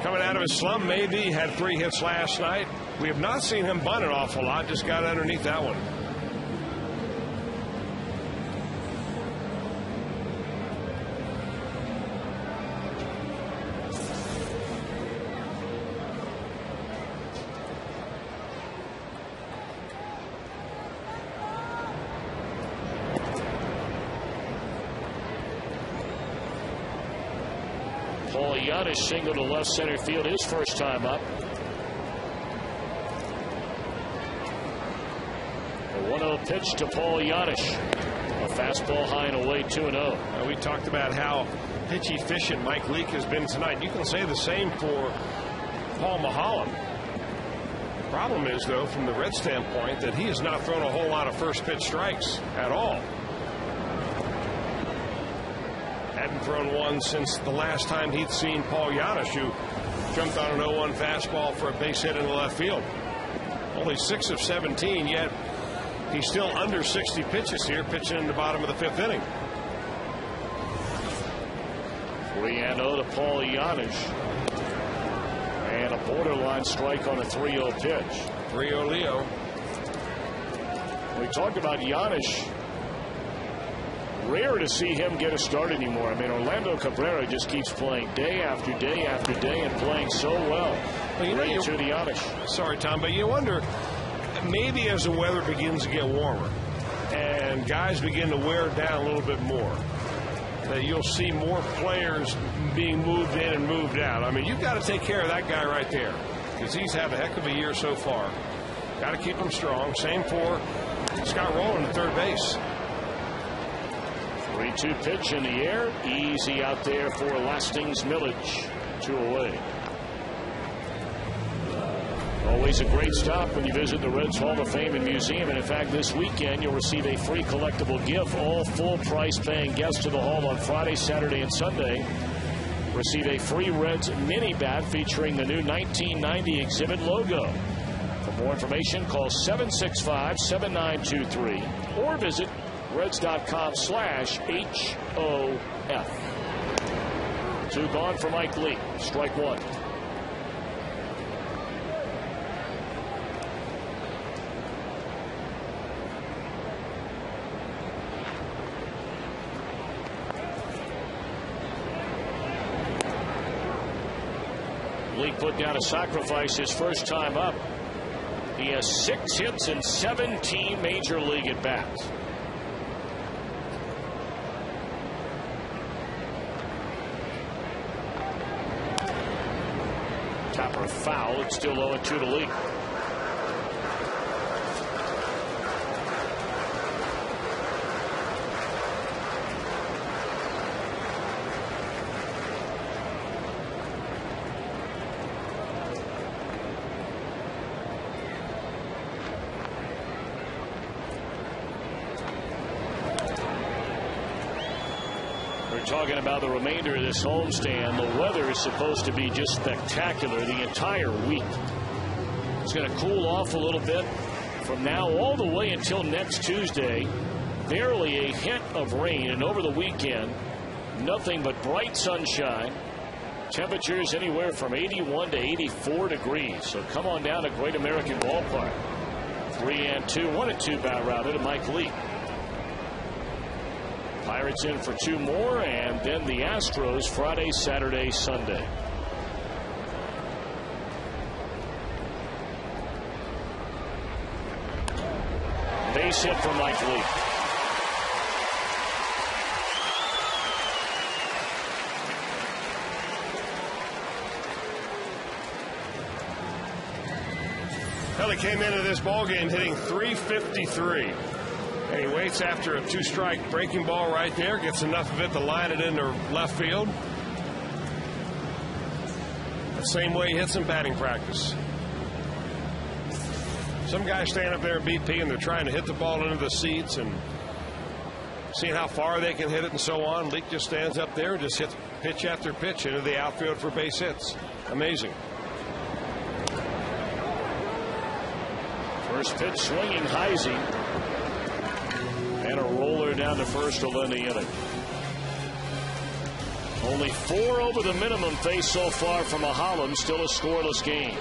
Coming out of his slump, maybe. Had 3 hits last night. We have not seen him bunt an awful lot. Just got underneath that one. Yanis single to left center field his first time up. A 1-0 pitch to Paul Yanis. A fastball high and away, 2-0. We talked about how pitch efficient Mike Leake has been tonight. You can say the same for Paul Maholm. The problem is, though, from the Red standpoint, that he has not thrown a whole lot of first pitch strikes at all. Hadn't thrown one since the last time he'd seen Paul Yanis, who jumped on an 0-1 fastball for a base hit in the left field. Only 6 of 17, yet he's still under 60 pitches here, pitching in the bottom of the 5th inning. 3-0 to Paul Yanis. And a borderline strike on a 3-0 pitch. 3-0 Leo. We talked about Yanis. Rare to see him get a start anymore. I mean, Orlando Cabrera just keeps playing day after day after day and playing so well. Well, you know, to the Yanis. Sorry, Tom, but you wonder, maybe as the weather begins to get warmer and guys begin to wear down a little bit more, that you'll see more players being moved in and moved out. I mean, you've got to take care of that guy right there, because he's had a heck of a year so far. Got to keep him strong. Same for Scott Rowland at third base. 3-2 pitch in the air. Easy out there for Lastings Millage. 2 away. Always a great stop when you visit the Reds Hall of Fame and Museum. And in fact, this weekend you'll receive a free collectible gift. All full price paying guests to the Hall on Friday, Saturday, and Sunday receive a free Reds mini bat featuring the new 1990 exhibit logo. For more information, call 765-7923 or visit Reds.com/HOF. 2 gone for Mike Leake. Strike 1. Leake put down a sacrifice his first time up. He has 6 hits in 17 major league at bats. Tapper foul. It's still 0-2 to Leake. Talking about the remainder of this homestand, the weather is supposed to be just spectacular the entire week. It's going to cool off a little bit from now all the way until next Tuesday. Barely a hint of rain, and over the weekend, nothing but bright sunshine. Temperatures anywhere from 81 to 84 degrees. So come on down to Great American Ballpark. 3-2, 1-2 bat routed to Mike Leake. Pirates in for 2 more, and then the Astros Friday, Saturday, Sunday. Base hit for Mike Leake. Well, he came into this ballgame hitting .353. And he waits after a 2-strike breaking ball right there, gets enough of it to line it into left field. The same way he hits in batting practice. Some guys stand up there at BP and they're trying to hit the ball into the seats and seeing how far they can hit it and so on. Leake just stands up there and just hits pitch after pitch into the outfield for base hits. Amazing. First pitch swinging, Heisey. And a roller down to first to end the inning. Only 4 over the minimum faced so far from Maholm. Still a scoreless game.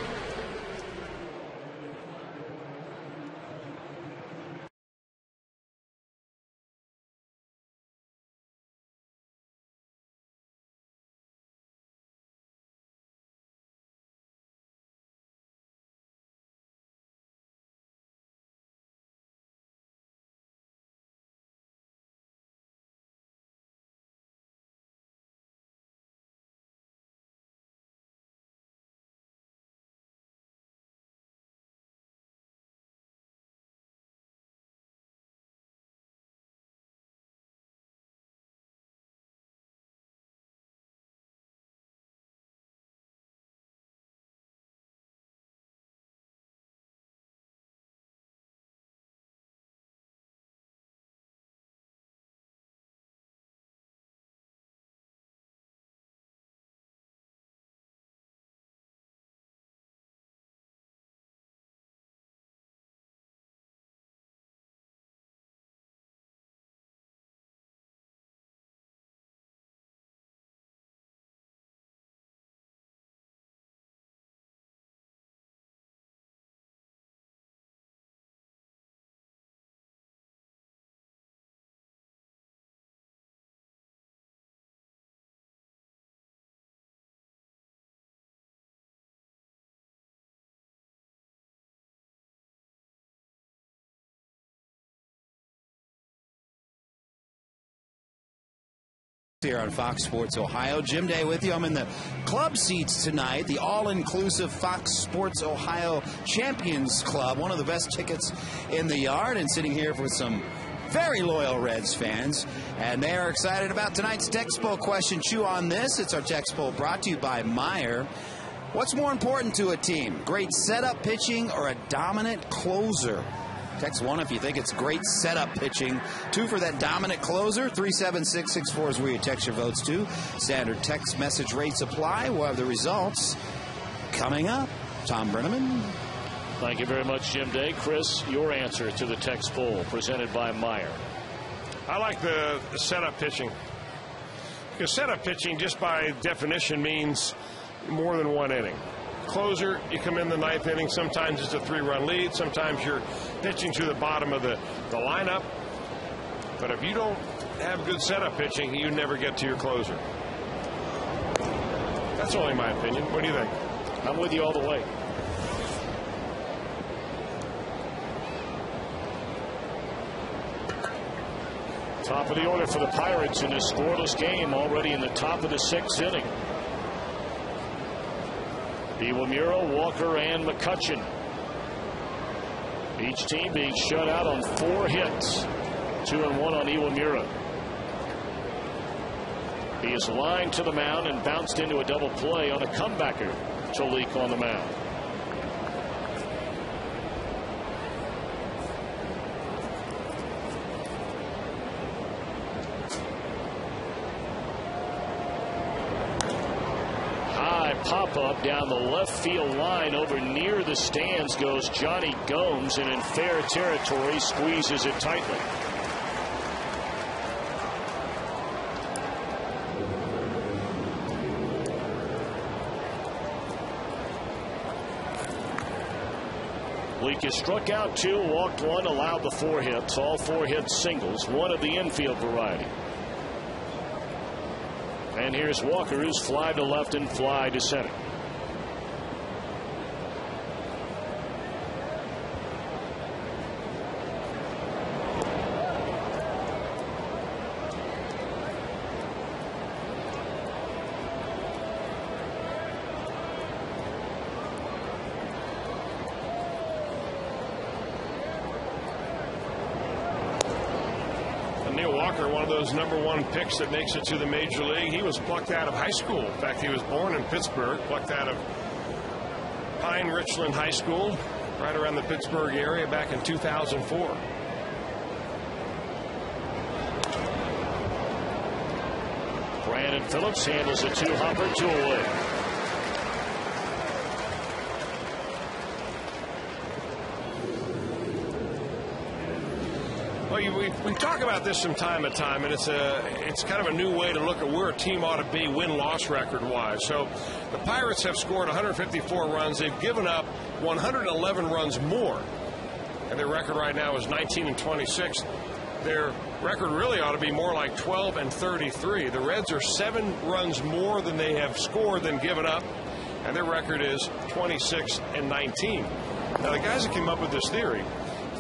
Here on Fox Sports Ohio. Jim Day with you. I'm in the club seats tonight, the all-inclusive Fox Sports Ohio Champions Club, one of the best tickets in the yard, and sitting here with some very loyal Reds fans, and they are excited about tonight's text poll question. Chew on this. It's our text poll brought to you by Meyer. What's more important to a team, great setup pitching or a dominant closer? Text 1 if you think it's great setup pitching. 2 for that dominant closer. 37664 is where you text your votes to. Standard text message rates apply. We'll have the results coming up. Tom Brenneman. Thank you very much, Jim Day. Chris, your answer to the text poll presented by Meyer. I like the setup pitching. Because setup pitching, just by definition, means more than one inning. Closer, you come in the 9th inning, sometimes it's a 3-run lead, sometimes you're pitching to the bottom of the lineup. But if you don't have good setup pitching, you never get to your closer. That's only my opinion. What do you think? I'm with you all the way. Top of the order for the Pirates in this scoreless game, already in the top of the 6th inning. Iwamura, Walker, and McCutchen. Each team being shut out on 4 hits. 2-1 on Iwamura. He is lined to the mound and bounced into a double play on a comebacker to Leak on the mound. Pop-up down the left field line over near the stands goes Johnny Gomes, and in fair territory squeezes it tightly. Leak has struck out 2, walked 1, allowed the 4 hits. All 4 hits singles, 1 of the infield variety. And here's Walker, who's fly to left and fly to center. Those #1 picks that makes it to the major league. He was plucked out of high school. In fact, he was born in Pittsburgh, plucked out of Pine Richland High School, right around the Pittsburgh area, back in 2004. Brandon Phillips handles a 2-hopper, 2 away. We talk about this from time to time, and it's kind of a new way to look at where a team ought to be win-loss record-wise. So the Pirates have scored 154 runs. They've given up 111 runs more, and their record right now is 19-26. Their record really ought to be more like 12-33. The Reds are 7 runs more than they have scored than given up, and their record is 26-19. Now, the guys that came up with this theory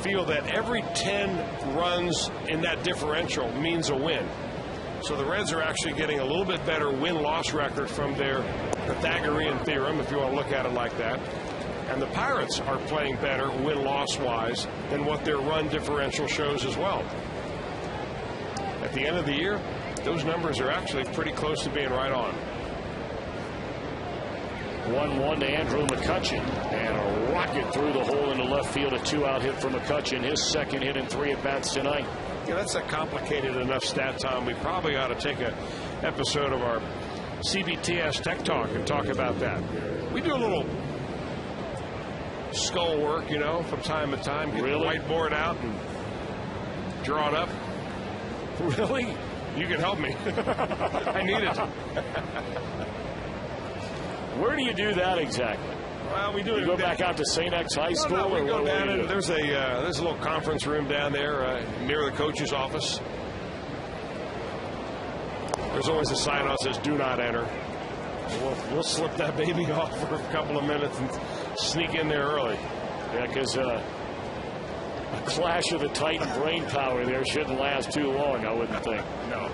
feel that every 10 runs in that differential means a win. So the Reds are actually getting a little bit better win-loss record from their Pythagorean theorem, if you want to look at it like that. And the Pirates are playing better win-loss wise than what their run differential shows as well. At the end of the year, those numbers are actually pretty close to being right on. 1-1 to Andrew McCutchen, and a rocket through the hole into left field. A 2-out hit for McCutchen, his 2nd hit in 3 at-bats tonight. Yeah, that's a complicated enough stat, Tom. We probably ought to take an episode of our CBTS Tech Talk and talk about that. We do a little skull work, you know, from time to time. Get the whiteboard out and draw it up. Really? You can help me. I need it. Where do you do that exactly? Well, we do it. You go back out to St. X High School? No, we go down and there's a little conference room down there near the coach's office. There's always a sign out that says "Do not enter." We'll slip that baby off for a couple of minutes and sneak in there early. Yeah, because a clash of the Titan brain power there shouldn't last too long, I wouldn't think. No.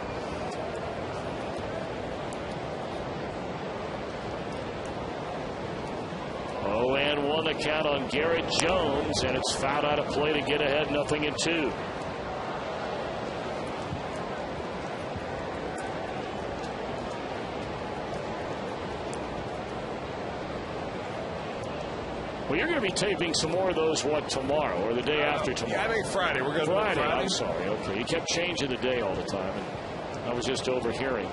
on the count on Garrett Jones, and it's fouled out of play to get ahead 0-2. Well, you're going to be taping some more of those, what, tomorrow or the day after tomorrow? Yeah, I think Friday. We're going to Friday. Friday. I'm sorry. Okay. You kept changing the day all the time, and I was just overhearing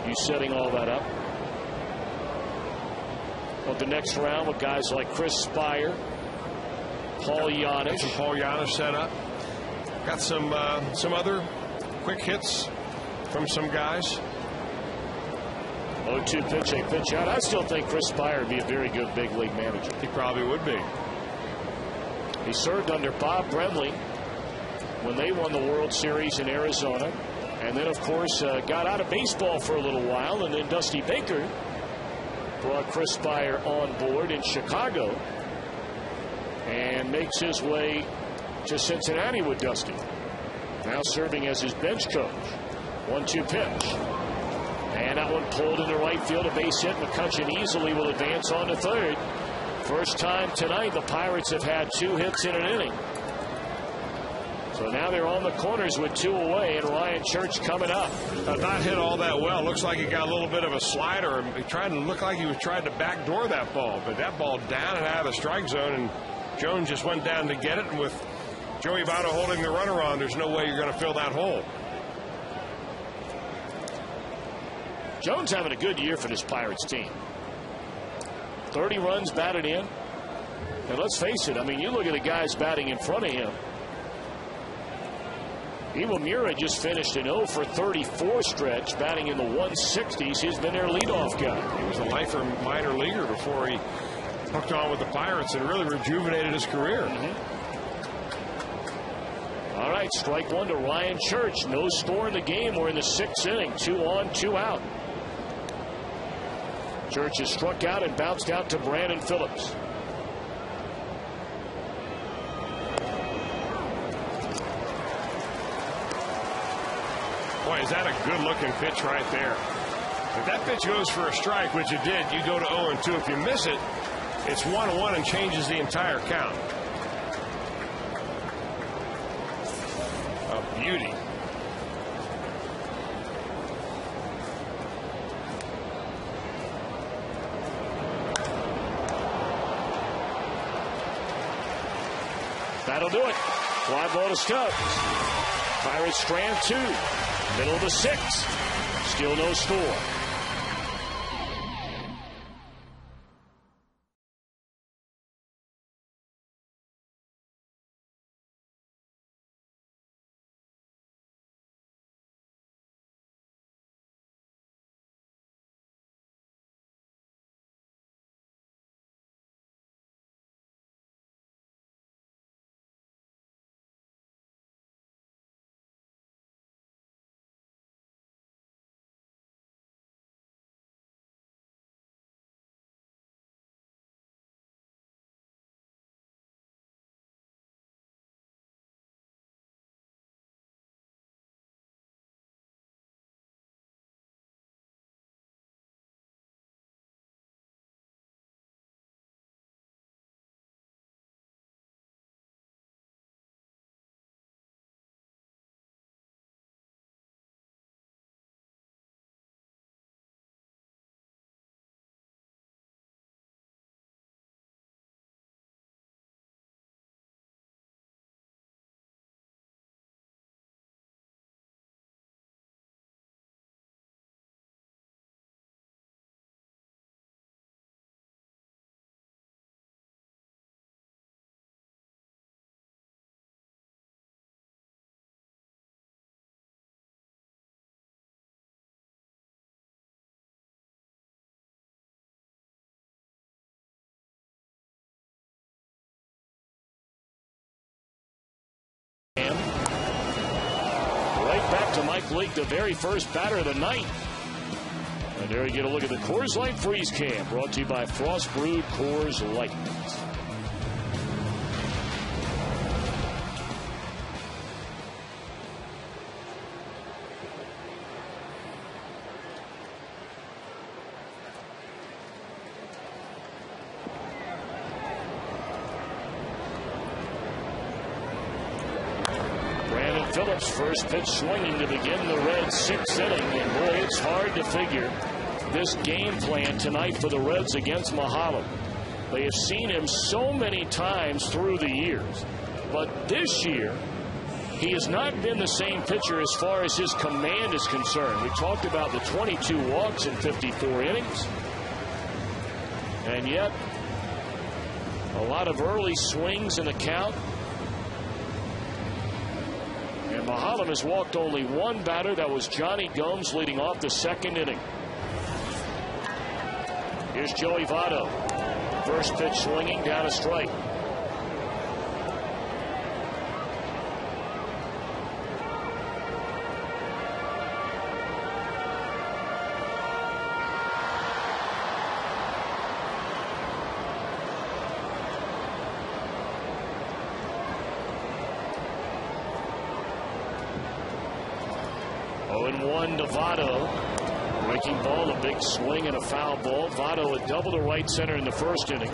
you setting all that up. Well, the next round with guys like Chris Spire, Paul Giannis. Some Paul Giannis set up. Got some other quick hits from some guys. 0-2 pitch, a pitch out. I still think Chris Spire would be a very good big league manager. He probably would be. He served under Bob Brenly when they won the World Series in Arizona. And then, of course, got out of baseball for a little while. And then Dusty Baker brought Chris Spire on board in Chicago and makes his way to Cincinnati with Dusty. Now serving as his bench coach. 1-2 pitch. And that one pulled into right field, a base hit. McCutchen easily will advance on to third. First time tonight the Pirates have had 2 hits in an inning. So now they're on the corners with 2 away, and Ryan Church coming up. Not hit all that well. Looks like he got a little bit of a slider. He tried to look like he was trying to backdoor that ball, but that ball down and out of the strike zone, and Jones just went down to get it. And with Joey Votto holding the runner on, there's no way you're going to fill that hole. Jones having a good year for this Pirates team. 30 runs batted in. And let's face it, I mean, you look at the guys batting in front of him. Iwamura just finished an 0 for 34 stretch, batting in the 160s. He's been their leadoff guy. He was a lifer minor leaguer before he hooked on with the Pirates and really rejuvenated his career. All right, strike one to Ryan Church. No score in the game. We're in the 6th inning. 2 on, 2 out. Church is struck out and bounced out to Brandon Phillips. Boy, is that a good-looking pitch right there. If that pitch goes for a strike, which it did, you go to 0-2. If you miss it, it's 1-1 and changes the entire count. A beauty. That'll do it. Fly ball to Stubbs. Pirates strand 2. Middle of the 6th. Still no score. Back to Mike Leake, the very first batter of the night. And there you get a look at the Coors Light Freeze Cam, brought to you by Frost Brewed Coors Light. Phillips, first pitch swinging to begin the Reds' 6th inning. And boy, it's hard to figure this game plan tonight for the Reds against Mahalam. They have seen him so many times through the years, but this year he has not been the same pitcher as far as his command is concerned. We talked about the 22 walks in 54 innings, and yet a lot of early swings in the count. And Mahalam has walked only one batter. That was Johnny Gomes leading off the 2nd inning. Here's Joey Votto. First pitch swinging, down a strike. To Votto. Breaking ball, a big swing and a foul ball. Votto had double to right center in the 1st inning,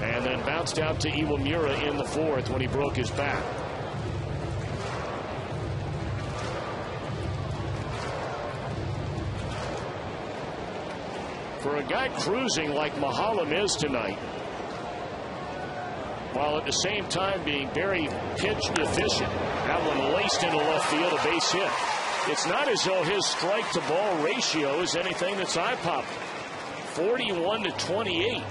and then bounced out to Iwamura in the 4th when he broke his back. For a guy cruising like Mahalam is tonight, while at the same time being very pitch efficient, that one laced into left field, a base hit. It's not as though his strike to ball ratio is anything that's eye-popping. 41 to 28.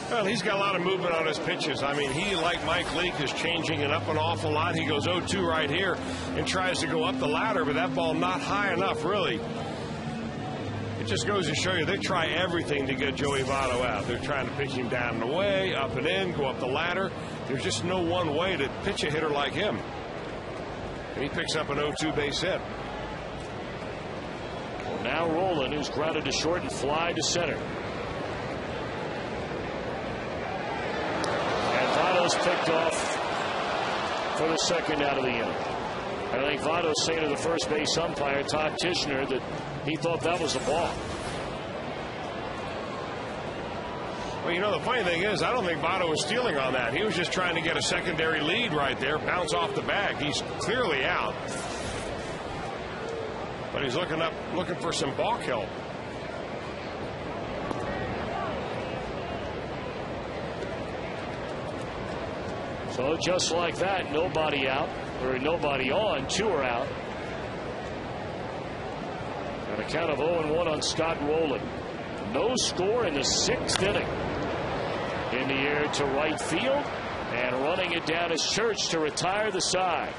Well, he's got a lot of movement on his pitches. I mean, he, like Mike Leake, is changing it up an awful lot. He goes 0-2 right here and tries to go up the ladder, but that ball not high enough, really. It just goes to show you they try everything to get Joey Votto out. They're trying to pitch him down and away, up and in, go up the ladder. There's just no one way to pitch a hitter like him. And he picks up an 0-2 base hit. Well, now Roland, who's grounded to short and fly to center. And Votto's picked off for the 2nd out of the inning. I think Votto's saying to the first base umpire, Todd Tishner, that he thought that was a ball. Well, you know, the funny thing is, I don't think Votto was stealing on that. He was just trying to get a secondary lead right there, bounce off the bag. He's clearly out. But he's looking for some balk help. So just like that, nobody out, or nobody on, 2 are out. And a count of 0-1 on Scott Rowland. No score in the 6th inning. In the air to right field, and running it down is Church to retire the side.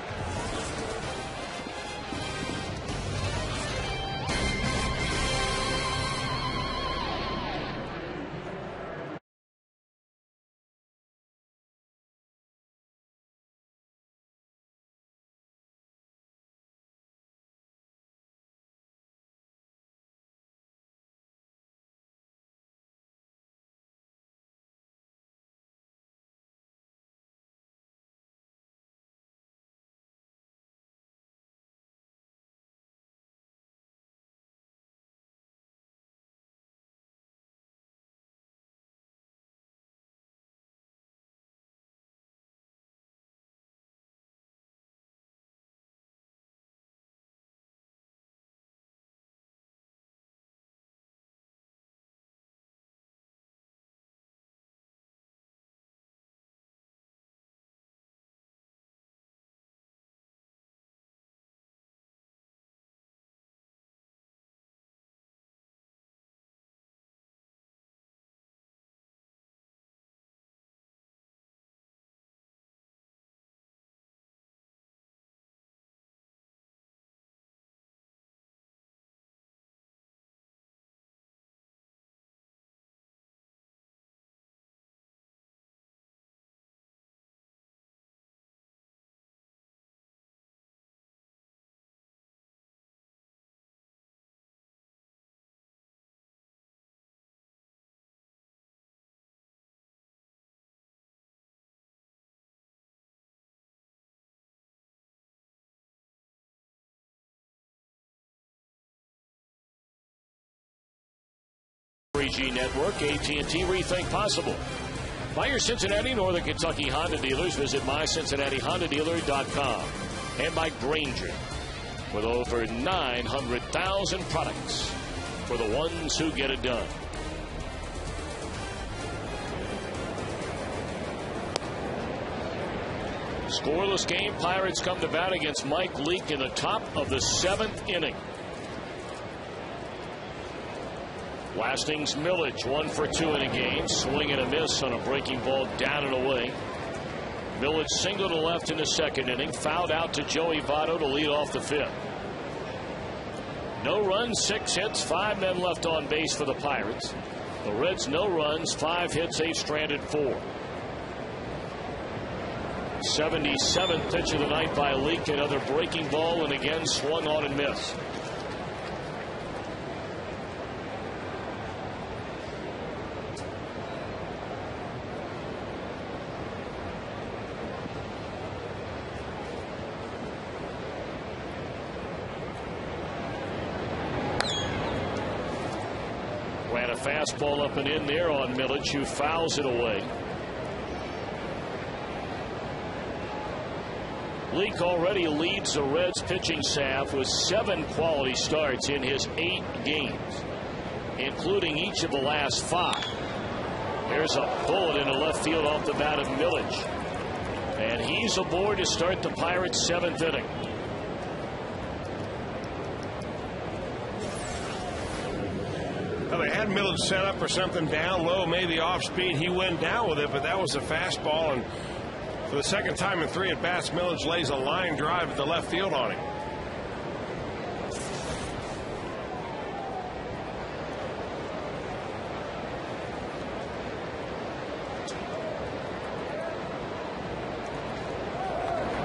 G Network, AT&T Rethink Possible. By your Cincinnati, Northern Kentucky Honda dealers. Visit mycincinnatihondadealer.com. And by Granger, with over 900,000 products for the ones who get it done. Scoreless game. Pirates come to bat against Mike Leake in the top of the 7th inning. Lasting's Millage 1 for 2 in a game. Swing and a miss on a breaking ball down and away. Millage single to left in the 2nd inning. Fouled out to Joey Votto to lead off the 5th. No runs, 6 hits, 5 men left on base for the Pirates. The Reds no runs, 5 hits, 8 stranded, 4. 77th pitch of the night by Leake. Another breaking ball, and again swung on and missed. Ran a fastball up and in there on Millage, who fouls it away. Leake already leads the Reds pitching staff with 7 quality starts in his 8 games, including each of the last 5. There's a bullet into left field off the bat of Millage. And he's aboard to start the Pirates' 7th inning. Well, they had Millage set up for something down low, maybe off speed. He went down with it, but that was a fastball. And for the 2nd time in 3 at bats, Millage lays a line drive at the left field on him.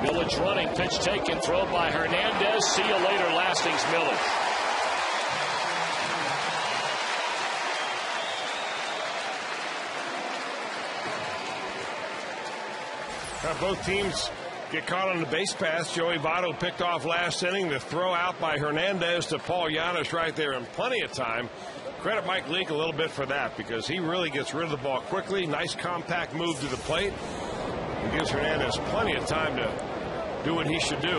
Millage running, pitch taken, throw by Hernandez. See you later, Lasting's Millage. Both teams get caught on the base pass. Joey Votto picked off last inning. The throw out by Hernandez to Paul Giannis right there in plenty of time. Credit Mike Leake a little bit for that, because he really gets rid of the ball quickly. Nice compact move to the plate. And gives Hernandez plenty of time to do what he should do.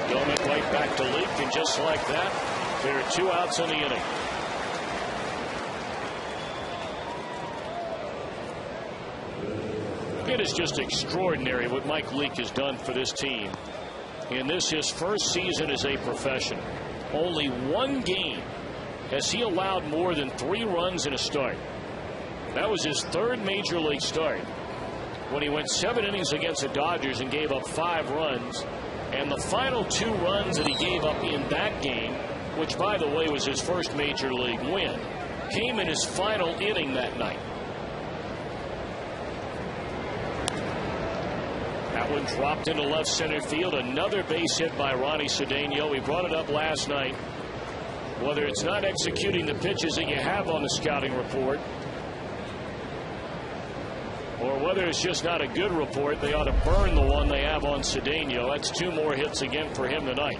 Going it right back to Leake, and just like that, there are 2 outs in the inning. It is just extraordinary what Mike Leake has done for this team in this, his first season as a professional. Only 1 game has he allowed more than 3 runs in a start. That was his 3rd major league start, when he went 7 innings against the Dodgers and gave up 5 runs. And the final 2 runs that he gave up in that game, which by the way was his first major league win, came in his final inning that night. That one dropped into left center field. Another base hit by Ronnie Cedeno. We brought it up last night. Whether it's not executing the pitches that you have on the scouting report, or whether it's just not a good report, they ought to burn the one they have on Cedeno. That's 2 more hits again for him tonight.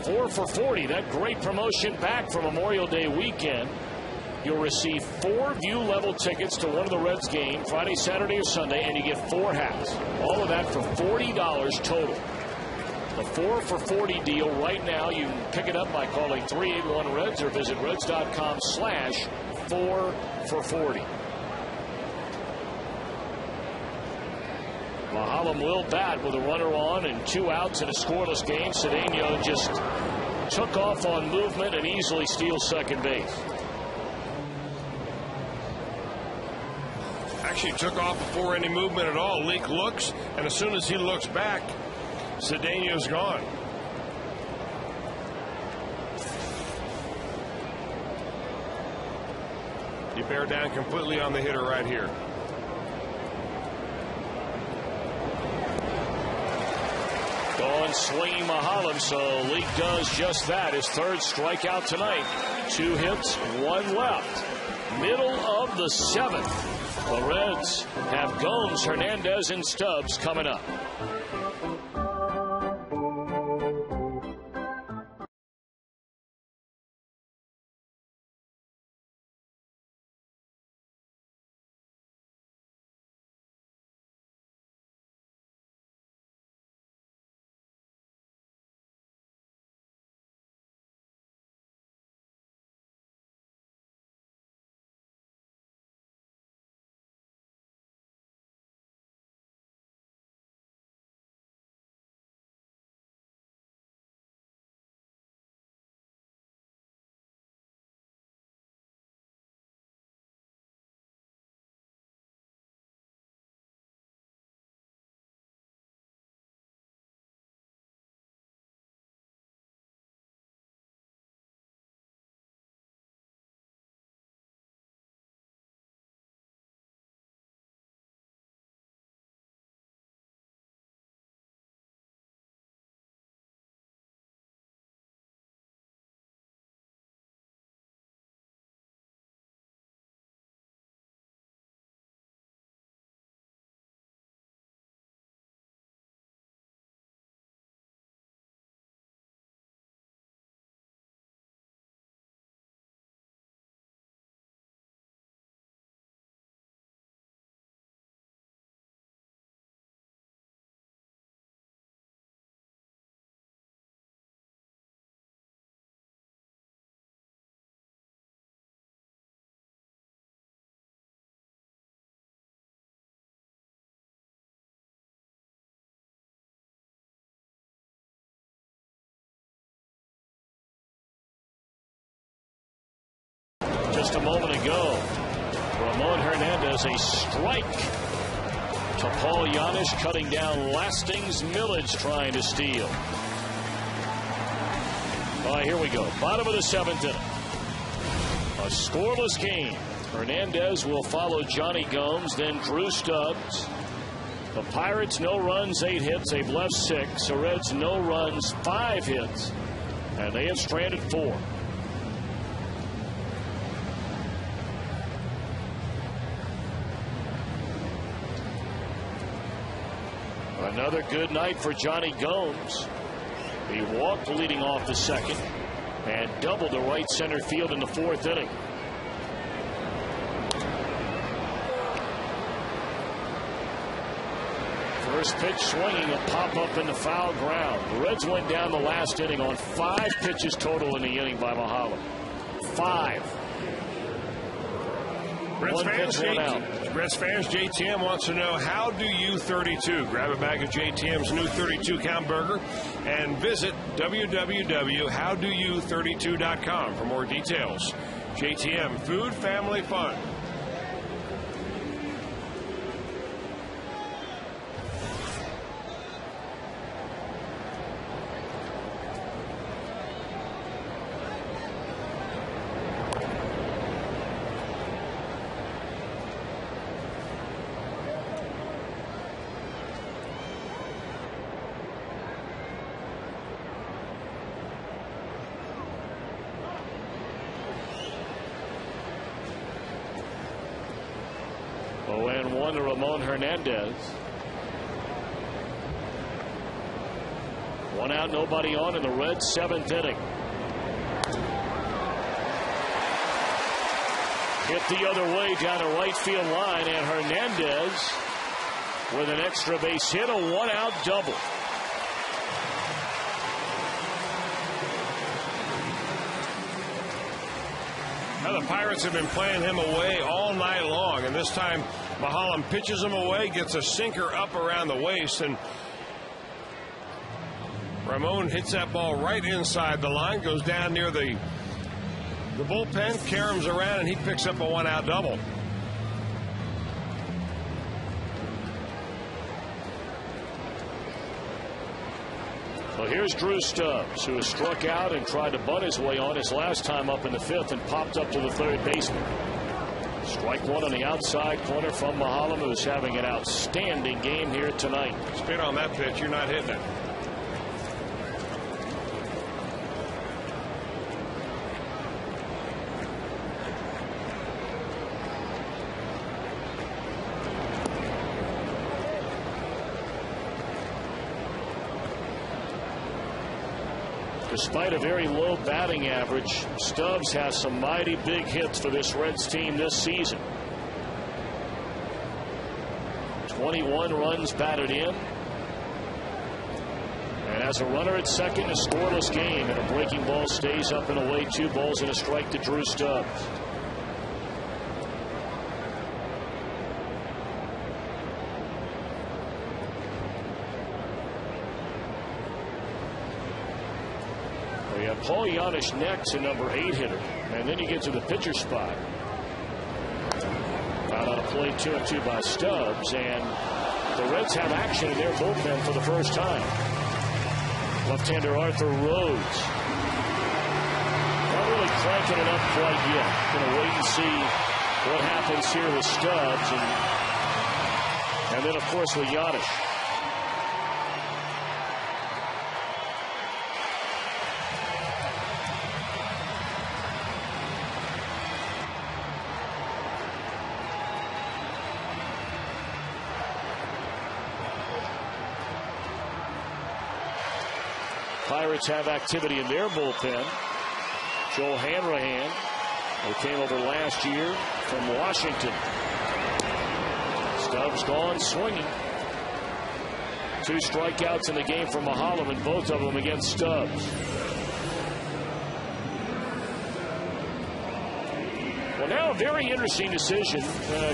4 for 40. That great promotion back from Memorial Day weekend. You'll receive 4 view level tickets to one of the Reds game Friday, Saturday, or Sunday, and you get 4 hats. All of that for $40 total. The 4 for 40 deal right now. You can pick it up by calling 381-REDS or visit reds.com/4 for 40. Mahalam will bat with a runner on and 2 outs in a scoreless game. Cedeno just took off on movement and easily steals second base. Actually took off before any movement at all. Leake looks, and as soon as he looks back, Cedeno's gone. You bear down completely on the hitter right here. Going swinging Mahalam, so Leake does just that. His 3rd strikeout tonight. 2 hits, 1 left. Middle of the 7th. The Reds have Gomes, Hernandez, and Stubbs coming up. just a moment ago. Ramon Hernandez, a strike to Paul Giannis, cutting down Lasting's Millage trying to steal. All right, here we go. Bottom of the 7th inning. A scoreless game. Hernandez will follow Johnny Gomes, then Drew Stubbs. The Pirates, no runs, 8 hits. They've left 6. The Reds, no runs, 5 hits. And they have stranded 4. Another good night for Johnny Gomes. He walked leading off the 2nd and doubled to right center field in the 4th inning. First pitch swinging, a pop-up in the foul ground. The Reds went down the last inning on 5 pitches total in the inning by Mahalam. 5. Reds fans, JTM wants to know, how do you 32? Grab a bag of JTM's new 32 count burger and visit www.howdoyou32.com for more details. JTM, food, family, fun. And 1 to Ramon Hernandez. 1 out, nobody on in the Reds' 7th inning. Hit the other way down the right field line, and Hernandez with an extra base hit, a 1-out double. Now the Pirates have been playing him away all night long, and this time Mahalam pitches him away, gets a sinker up around the waist, and Ramon hits that ball right inside the line, goes down near the bullpen, caroms around, and he picks up a 1-out double. Well, here's Drew Stubbs, who has struck out and tried to bunt his way on his last time up in the 5th and popped up to the 3rd baseman. Strike 1 on the outside corner from Mahalam, who's having an outstanding game here tonight. Spin on that pitch, you're not hitting it. Despite a very low batting average, Stubbs has some mighty big hits for this Reds team this season. 21 runs batted in. And as a runner at second, a scoreless game, and a breaking ball stays up and away. 2 balls and a strike to Drew Stubbs. We have Paul Giannis next, a number 8 hitter, and then you get to the pitcher spot. Out on a play 2-2 by Stubbs, and the Reds have action in their bullpen for the first time. Left-hander Arthur Rhodes. Not really cranking it up quite yet. Going to wait and see what happens here with Stubbs, and then of course with Giannis. Pirates have activity in their bullpen. Joel Hanrahan, who came over last year from Washington. Stubbs gone swinging. 2 strikeouts in the game for Mahalam, and both of them against Stubbs. Well, now a very interesting decision.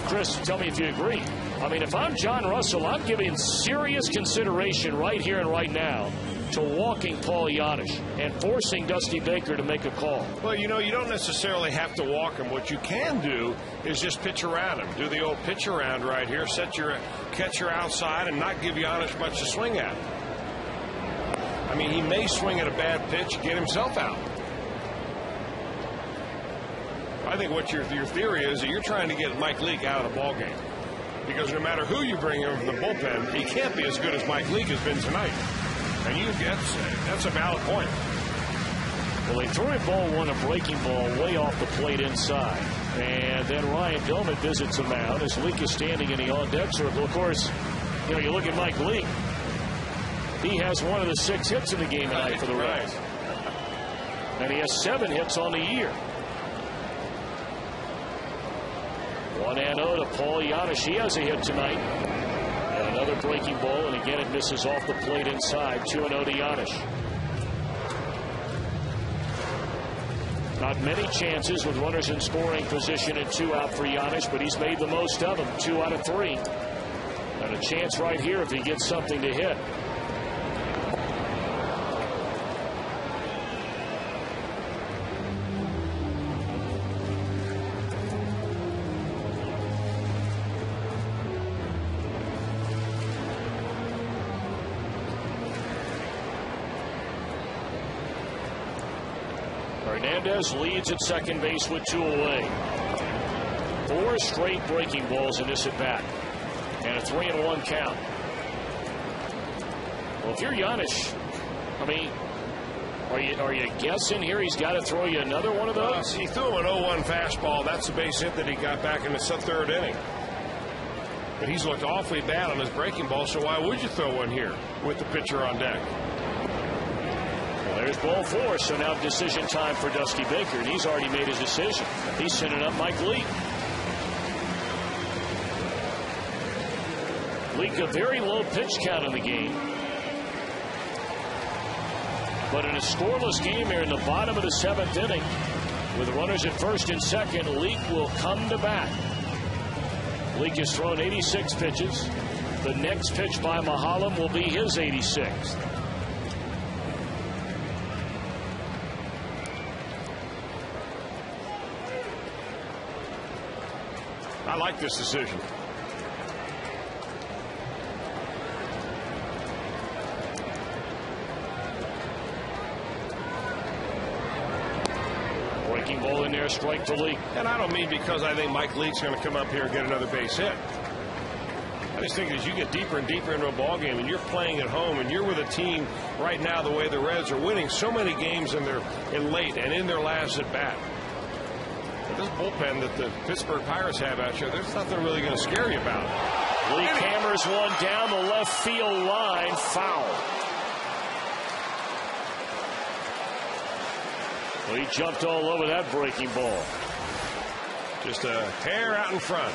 Chris, tell me if you agree. I mean, if I'm John Russell, I'm giving serious consideration right here and right now to walking Paul Yanish and forcing Dusty Baker to make a call. Well, you know, you don't necessarily have to walk him. What you can do is just pitch around him. Do the old pitch around right here. Set your catcher outside and not give Yanish much to swing at. I mean, he may swing at a bad pitch and get himself out. I think what your theory is that you're trying to get Mike Leake out of the ballgame. Because no matter who you bring in from the bullpen, he can't be as good as Mike Leake has been tonight. And that's a valid point. Well, they threw a ball one, a breaking ball, way off the plate inside. And then Ryan Doman visits the mound as Leake is standing in the on-deck circle. Of course, you know, you look at Mike Leake. He has one of the 6 hits in the game tonight for the Reds. And he has 7 hits on the year. 1-0 to Paul Yanish. He has a hit tonight. And another breaking ball, and again it misses off the plate inside. 2-0 to Yanish. Not many chances with runners in scoring position and 2 out for Yanish, but he's made the most of them. 2 out of 3. And a chance right here if he gets something to hit. Hernandez leads at second base with 2 away. 4 straight breaking balls in this at bat. And a 3-1 count. Well, if you're Yanish, I mean, are you guessing here he's got to throw you another one of those? He threw him an 0-1 fastball. That's the base hit that he got back in the 3rd inning. But he's looked awfully bad on his breaking ball, so why would you throw one here with the pitcher on deck? There's ball 4, so now decision time for Dusty Baker, and he's already made his decision. He's sending up Mike Leake. Leake, a very low pitch count in the game. But in a scoreless game here in the bottom of the 7th inning, with runners at first and second, Leake will come to bat. Leake has thrown 86 pitches. The next pitch by Mahalam will be his 86th. I like this decision. Breaking ball in there, strike to Leake. And I don't mean because I think Mike Leake's going to come up here and get another base hit. I just think as you get deeper and deeper into a ball game and you're playing at home and you're with a team right now the way the Reds are winning so many games in late and in their last at bat. This bullpen that the Pittsburgh Pirates have out here, there's nothing really going to scare you about. Leake hammers one down the left field line, foul. Well, he jumped all over that breaking ball. Just a hair out in front.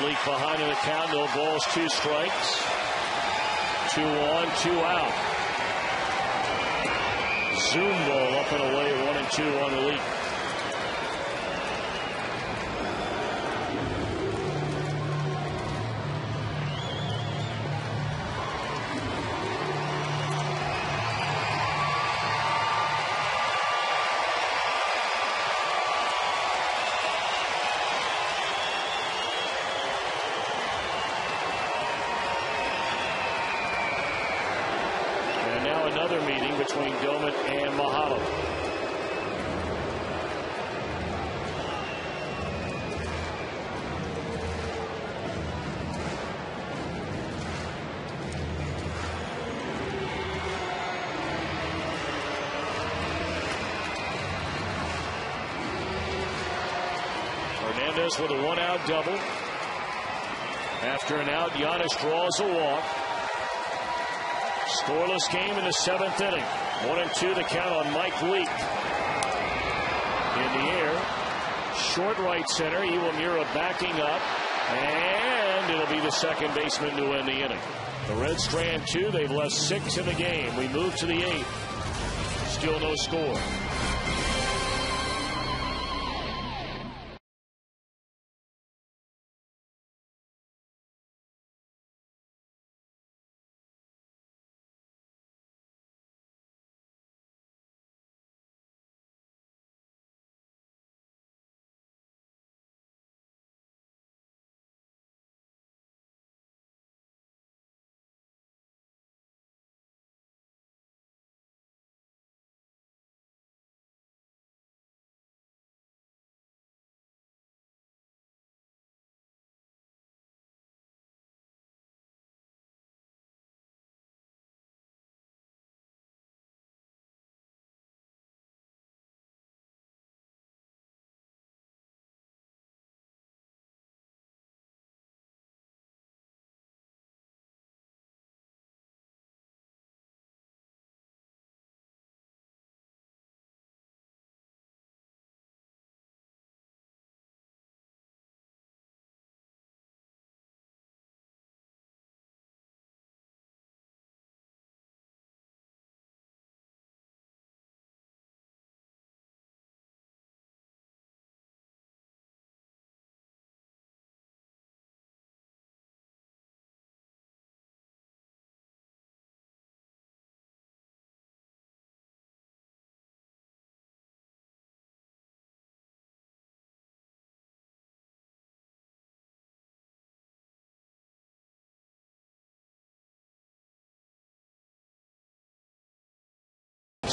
Leake behind in the count. No balls, 2 strikes. 2 on, 2 out. Zoom ball up and away. 1-2 on the Leake. Another meeting between Doman and Mahalam. Hernandez with a 1-out double. After an out, Yanish draws a walk. Scoreless game in the 7th inning. 1-2 the count on Mike Leake. In the air. Short right center. Iwamura backing up. And it'll be the second baseman to end the inning. The Reds strand 2. They've left 6 in the game. We move to the 8th. Still no score.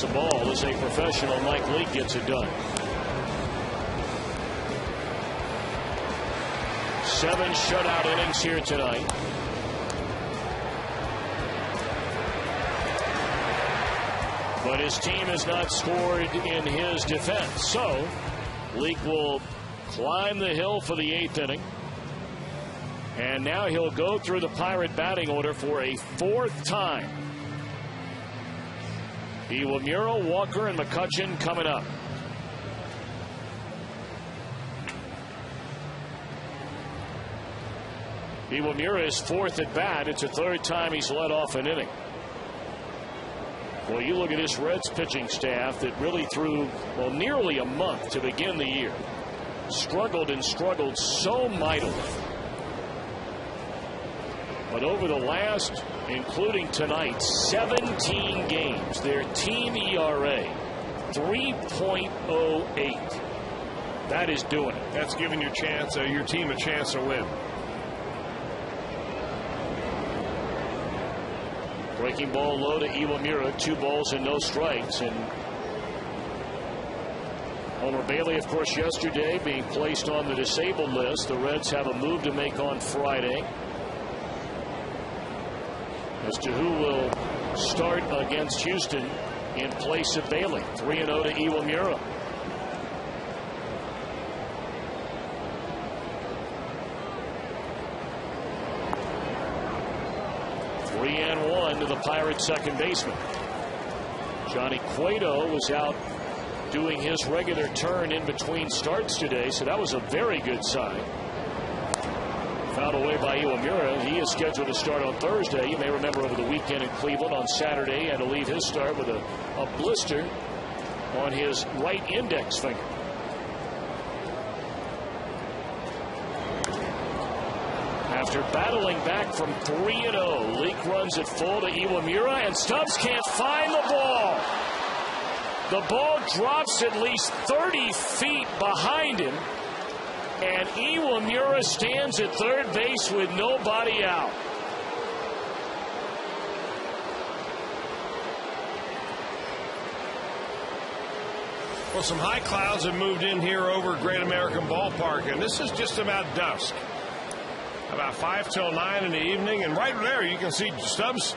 the ball as a professional. Mike Leake gets it done. 7 shutout innings here tonight. But his team has not scored in his defense. So Leake will climb the hill for the 8th inning. And now he'll go through the Pirate batting order for a 4th time. Iwamura, Walker, and McCutchen coming up. Iwamura is 4th at bat. It's the 3rd time he's led off an inning. Well, you look at this Reds pitching staff that really threw, well, nearly a month to begin the year. Struggled and struggled so mightily. But over the last, including tonight, 17 games, their team ERA, 3.08. That is doing it. That's giving your team a chance to win. Breaking ball low to Iwamura, 2 balls and no strikes. And Homer Bailey, of course, yesterday being placed on the disabled list. The Reds have a move to make on Friday as to who will start against Houston in place of Bailey. 3-0 to Iwamura. To the Pirates' second baseman. Johnny Cueto was out doing his regular turn in between starts today, so that was a very good sign. Fouled away by Iwamura. He is scheduled to start on Thursday. You may remember over the weekend in Cleveland on Saturday had to leave his start with a blister on his right index finger. After battling back from 3-0, Leake runs it full to Iwamura, and Stubbs can't find the ball. The ball drops at least 30 feet behind him, and Iwamura stands at third base with nobody out. Well, some high clouds have moved in here over Great American Ballpark, and this is just about dusk. About 5 till 9 in the evening, and right there you can see Stubbs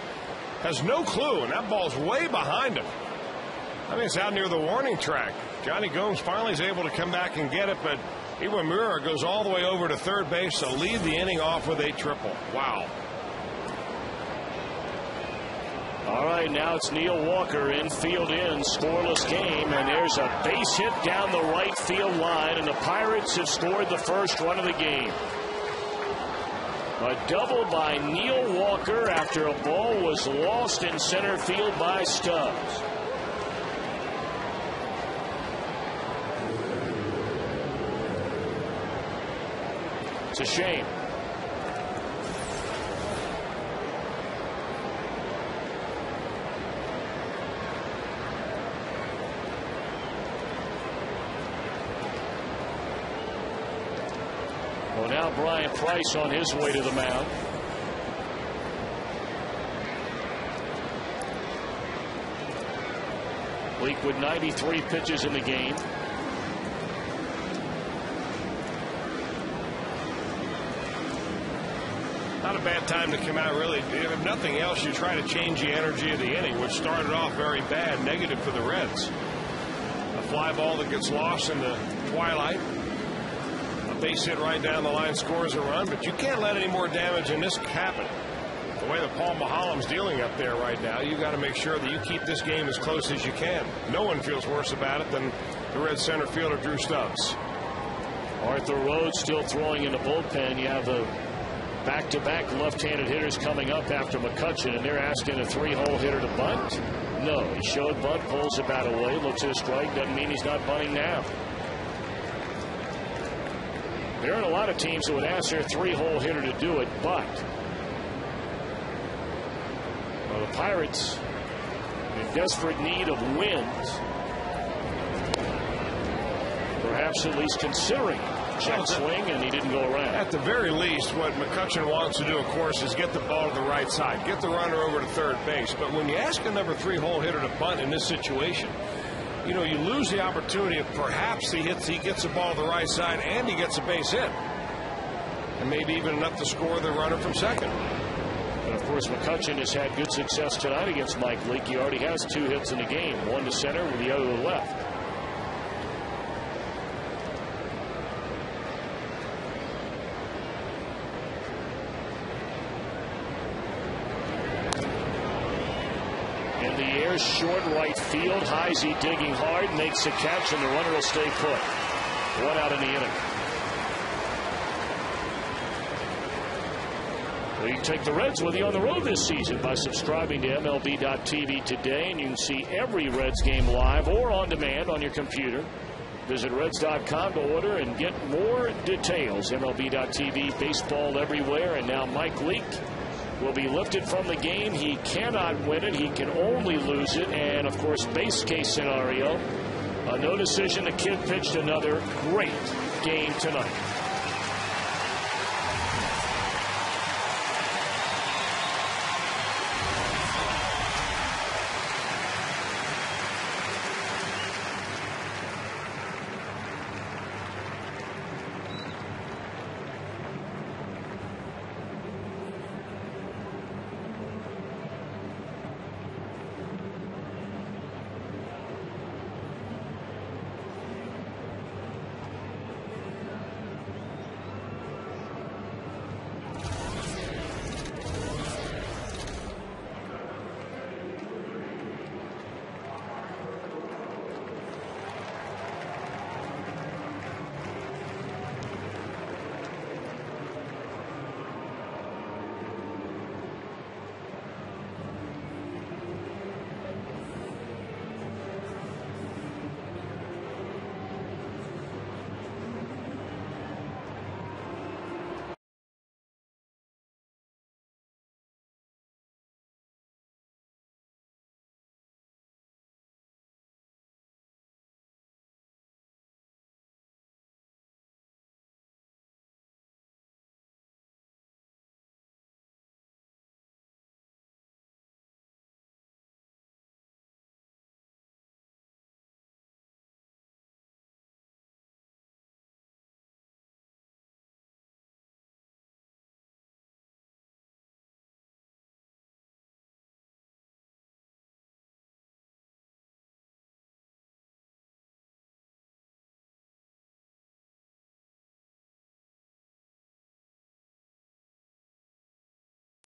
has no clue, and that ball's way behind him. I think it's out near the warning track. Johnny Gomes finally is able to come back and get it, but Iwamura goes all the way over to third base to lead the inning off with a triple. Wow. All right, now it's Neil Walker infield in, scoreless game, and there's a base hit down the right field line, and the Pirates have scored the first run of the game. A double by Neil Walker after a ball was lost in center field by Stubbs. It's a shame. Well, now Brian Price on his way to the mound. Leake with 93 pitches in the game. Not a bad time to come out, really. If nothing else, you try to change the energy of the inning, which started off very bad, negative for the Reds. A fly ball that gets lost in the twilight. Base hit right down the line, scores a run, but you can't let any more damage than this happen. The way that Paul Mahalam's dealing up there right now, you got to make sure that you keep this game as close as you can. No one feels worse about it than the Red center fielder Drew Stubbs. Arthur Rhodes still throwing in the bullpen. You have the back-to-back left-handed hitters coming up after McCutchen, and they're asking a 3-hole hitter to bunt. No, he showed bunt, pulls the bat away, looks at a strike, doesn't mean he's not bunting now. There aren't a lot of teams that would ask their 3-hole hitter to do it, but well, the Pirates in desperate need of wins, perhaps at least considering Check swing, and he didn't go around. At the very least, what McCutchen wants to do, of course, is get the ball to the right side, get the runner over to third base. But when you ask a number 3 hole hitter to bunt in this situation, you know, you lose the opportunity of perhaps he gets the ball to the right side and he gets a base hit. And maybe even enough to score the runner from second. And of course, McCutchen has had good success tonight against Mike Leake. He already has 2 hits in the game, one to center with the other to left. In the air, short right field. Heisey digging hard, makes a catch, and the runner will stay put. 1 out in the inning. Well, you can take the Reds with you on the road this season by subscribing to MLB.tv today, and you can see every Reds game live or on demand on your computer. Visit Reds.com to order and get more details. MLB.tv, baseball everywhere, and now Mike Leake will be lifted from the game. He cannot win it. He can only lose it. And, of course, base case scenario, a no decision. The kid pitched another great game tonight.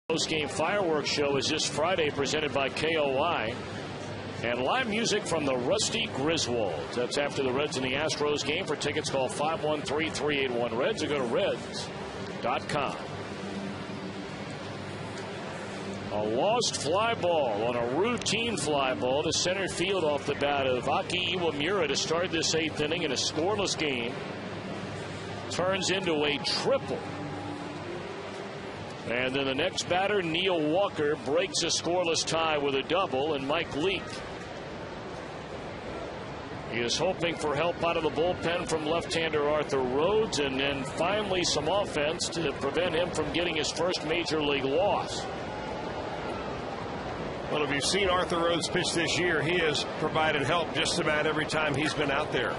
Post-game fireworks show is this Friday, presented by KOI. And live music from the Rusty Griswolds. That's after the Reds and the Astros game. For tickets, call 513-381-REDS or go to Reds.com. A lost fly ball on a routine fly ball to center field off the bat of Aki Iwamura to start this 8th inning in a scoreless game. Turns into a triple. And then the next batter, Neil Walker, breaks a scoreless tie with a double, and Mike Leake. He is hoping for help out of the bullpen from left-hander Arthur Rhodes, and then finally some offense to prevent him from getting his first major league loss. Well, if you've seen Arthur Rhodes pitch this year, he has provided help just about every time he's been out there.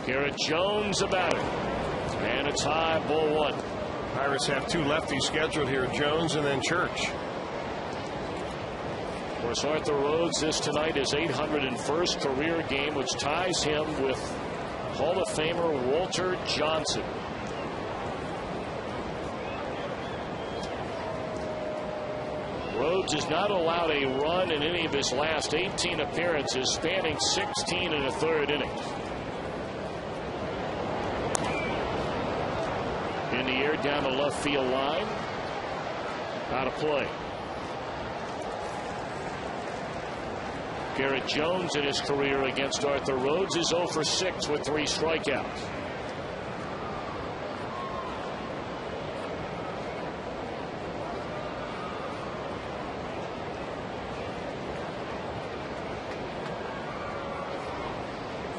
Garrett Jones about it. And it's high, ball 1. Pirates have 2 lefties scheduled here, Jones and then Church. Of course, Arthur Rhodes, this tonight is 801st career game, which ties him with Hall of Famer Walter Johnson. Rhodes has not allowed a run in any of his last 18 appearances, spanning 16 1/3 innings. In the air, down the left field line. Out of play. Garrett Jones in his career against Arthur Rhodes is 0 for 6 with 3 strikeouts.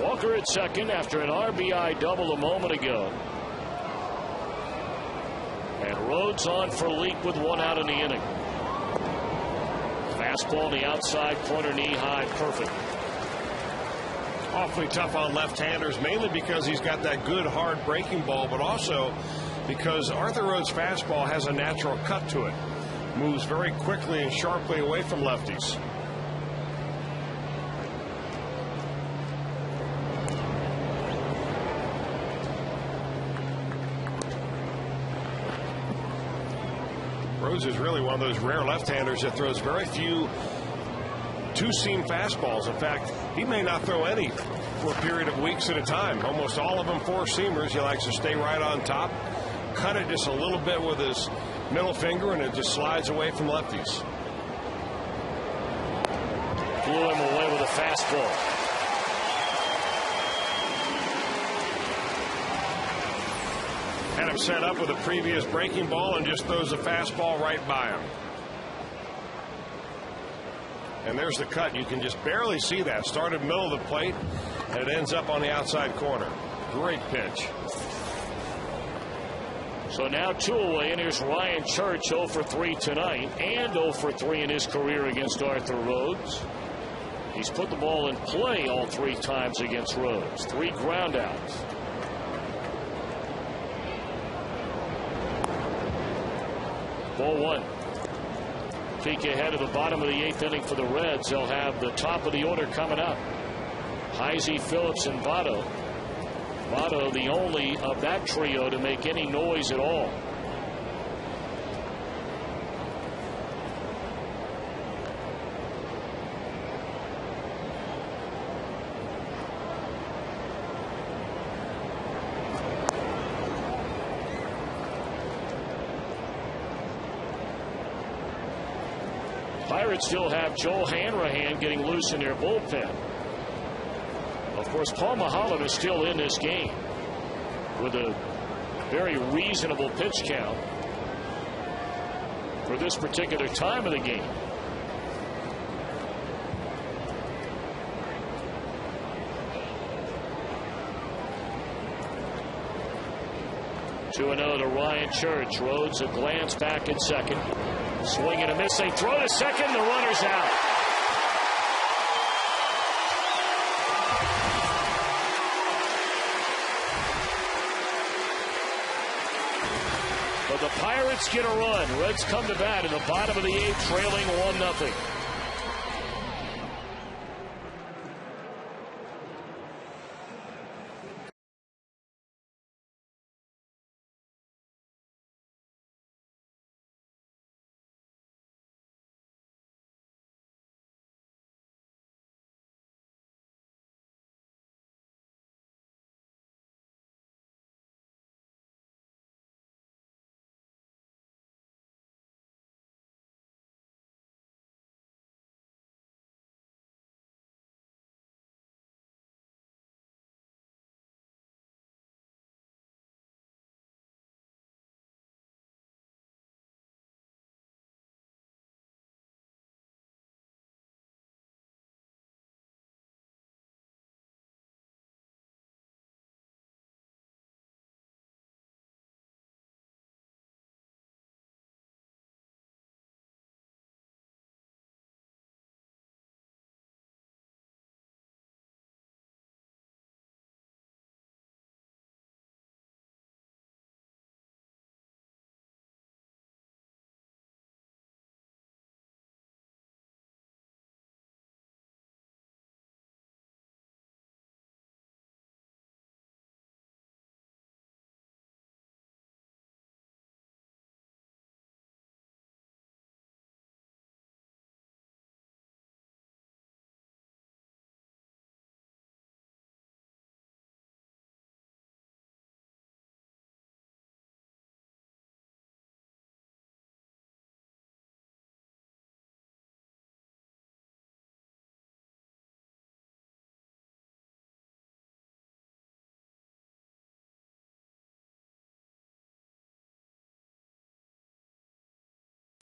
Walker at second after an RBI double a moment ago. And Rhodes on for Leake with one out in the inning. Fastball on the outside corner, knee high, perfect. Awfully tough on left-handers, mainly because he's got that good hard breaking ball, but also because Arthur Rhodes' fastball has a natural cut to it. Moves very quickly and sharply away from lefties. Rhodes is really one of those rare left-handers that throws very few two-seam fastballs. In fact, he may not throw any for a period of weeks at a time. Almost all of them four-seamers. He likes to stay right on top, cut it just a little bit with his middle finger, and it just slides away from lefties. Blew him away with a fastball. Had him set up with a previous breaking ball and just throws a fastball right by him. And there's the cut. You can just barely see that. Started middle of the plate, and it ends up on the outside corner. Great pitch. So now 2 away, and here's Ryan Church, 0 for 3 tonight, and 0 for 3 in his career against Arthur Rhodes. He's put the ball in play all 3 times against Rhodes. 3 groundouts. Ball 1. Peek ahead of the bottom of the 8th inning for the Reds. They'll have the top of the order coming up. Heisey, Phillips, and Votto. Votto, the only of that trio to make any noise at all. Pirates still have Joel Hanrahan getting loose in their bullpen. Of course, Paul Mahalan is still in this game with a very reasonable pitch count for this particular time of the game. Two and 0 to Ryan Church. Rhodes a glance back at second. Swing and a miss. They throw to second. The runner's out. But the Pirates get a run. Reds come to bat in the bottom of the 8th, trailing 1-0.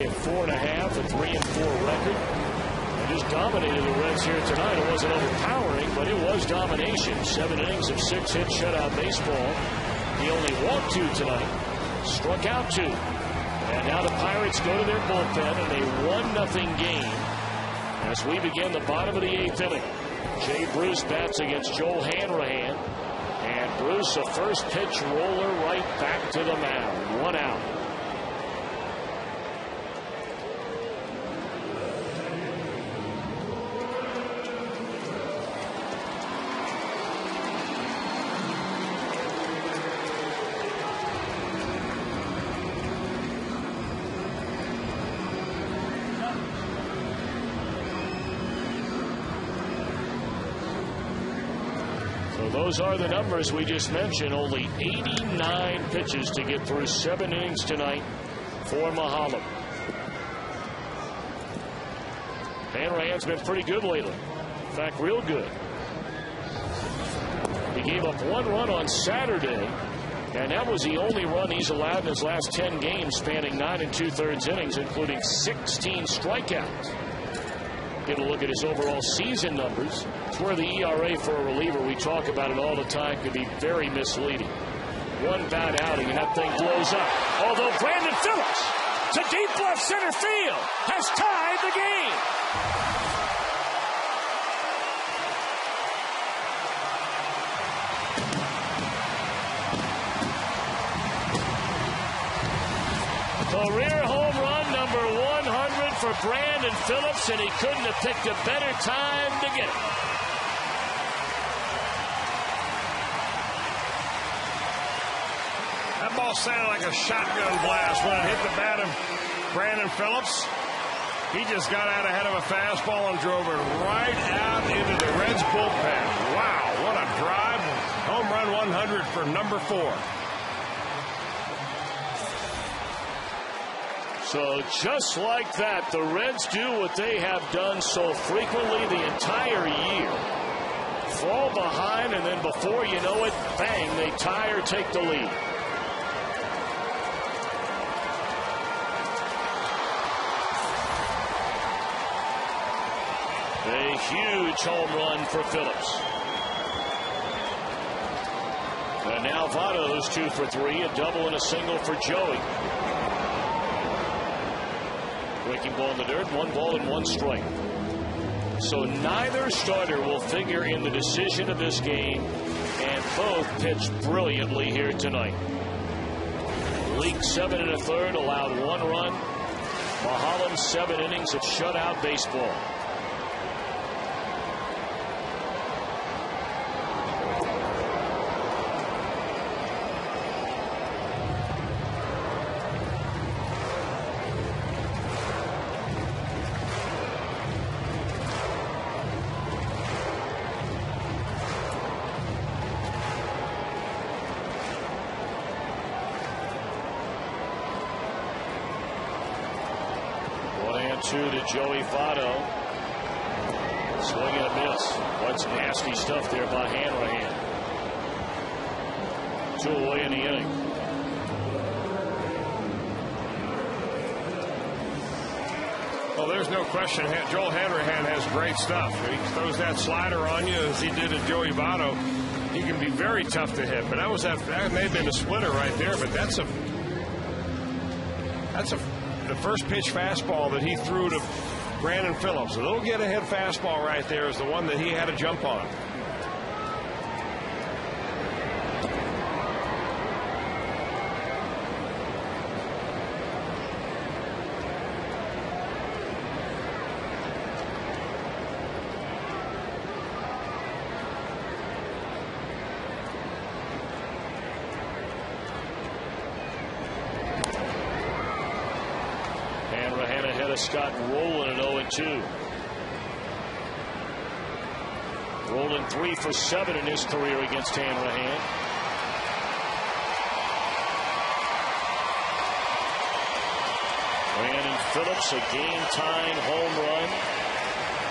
At 4.5, a 3-4 record. They just dominated the Reds here tonight. It wasn't overpowering, but it was his domination. 7 innings of 6-hit shutout baseball. He only walked 2 tonight, struck out 2. And now the Pirates go to their bullpen in a 1-0 game as we begin the bottom of the 8th inning. Jay Bruce bats against Joel Hanrahan. And Bruce, a first pitch roller right back to the mound. 1 out. Those are the numbers we just mentioned. Only 89 pitches to get through 7 innings tonight for Mahalam. Hanrahan's been pretty good lately. In fact, real good. He gave up 1 run on Saturday, and that was the only run he's allowed in his last 10 games, spanning 9 2/3 innings, including 16 strikeouts. Get a look at his overall season numbers. It's where the ERA for a reliever, we talk about it all the time, could be very misleading. 1 bad outing and that thing blows up. Although Brandon Phillips to deep left center field has tied the game. Career home run number 100 for Brandon Phillips, and he couldn't have picked a better time to get it. That ball sounded like a shotgun blast when it hit the bat of Brandon Phillips. He just got out ahead of a fastball and drove it right out into the Reds bullpen. Wow, what a drive. Home run 100 for number 4. So just like that, the Reds do what they have done so frequently the entire year. Fall behind, and then before you know it, bang, they tie or take the lead. A huge home run for Phillips. And now Votto's 2 for 3, a double and a single for Joey. Breaking ball in the dirt, 1 ball and 1 strike. So neither starter will figure in the decision of this game, and both pitched brilliantly here tonight. Leak 7 1/3, allowed 1 run. Mahalam 7 innings of shutout baseball. To Joey Votto. Swing and a miss. What's nasty stuff there by Hanrahan. 2 away in the inning. Well, there's no question. Joel Hanrahan has great stuff. He throws that slider on you as he did to Joey Votto. He can be very tough to hit. But that may have been a splitter right there. But that's the first pitch fastball that he threw to Brandon Phillips. A little get ahead fastball right there is the one that he had to jump on. Scott Rowland at 0-2. Rowland 3 for 7 in his career against Hanrahan. Brandon Phillips, a game-tying home run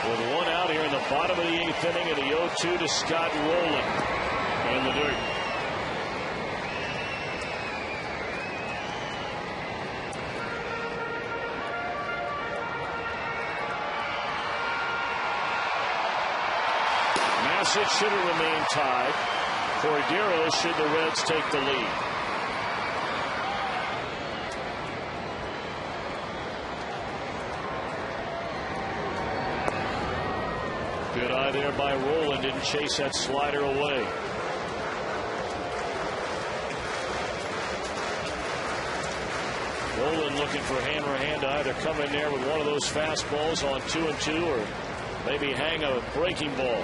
with 1 out here in the bottom of the 8th inning, of the 0-2 to Scott Rowland in the dirt. it should it remain tied. Cordero should the Reds take the lead. Good eye there by Roland. Didn't chase that slider away. Roland looking for hammer hand to either come in there with one of those fastballs on 2-2 or maybe hang a breaking ball.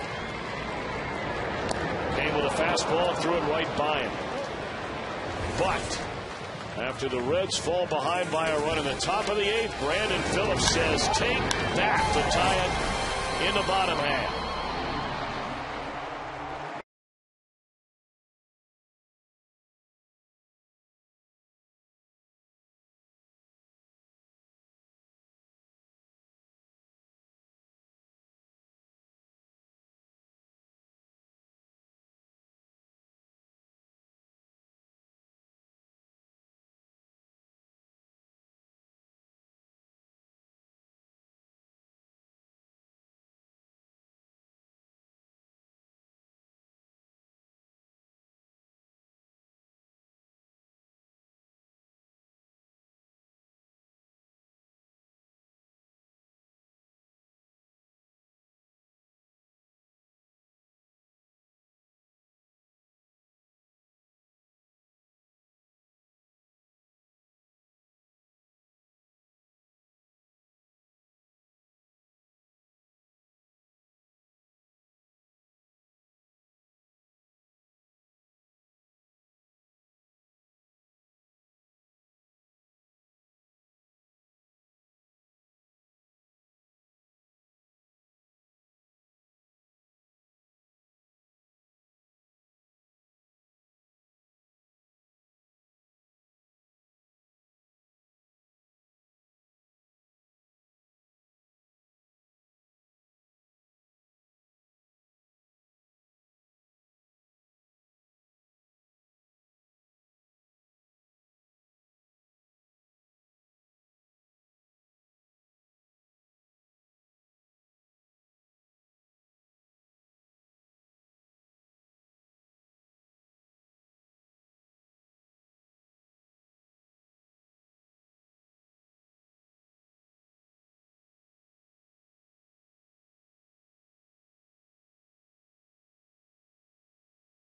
Came with a fastball, threw it right by him. But after the Reds fall behind by a run in the top of the 8th, Brandon Phillips says, take that to tie it in the bottom half.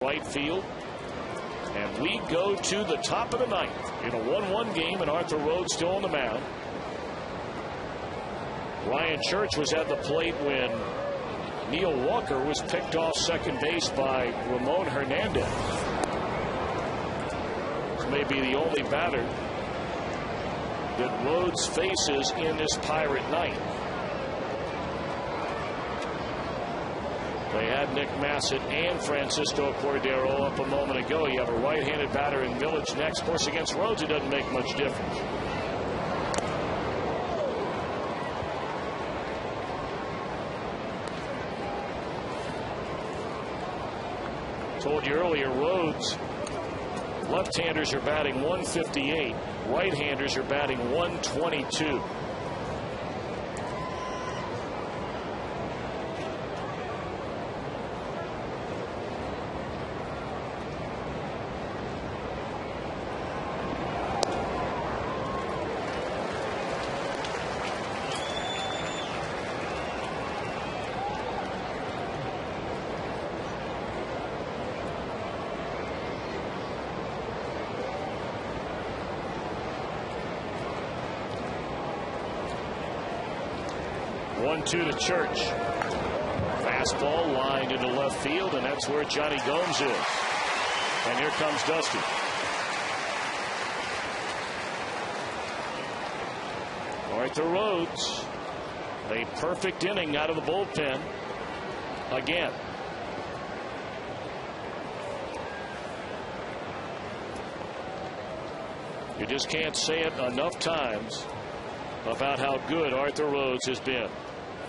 Right field, and we go to the top of the 9th in a 1-1 game, and Arthur Rhodes still on the mound. Ryan Church was at the plate when Neil Walker was picked off second base by Ramon Hernandez. This may be the only batter that Rhodes faces in this Pirate night. They had Nick Massett and Francisco Cordero up a moment ago. You have a right-handed batter in Village next. Of course, against Rhodes, it doesn't make much difference. Told you earlier, Rhodes, left-handers are batting 158. Right-handers are batting 122. Two to Church. Fastball lined into left field, and that's where Johnny Gomes is. And here comes Dusty. Arthur Rhodes, a perfect inning out of the bullpen again. You just can't say it enough times about how good Arthur Rhodes has been.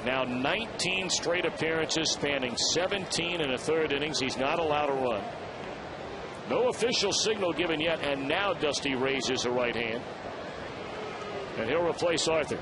Now 19 straight appearances spanning 17 1/3 innings. He's not allowed a run. No official signal given yet, and now Dusty raises the right hand. And he'll replace Arthur.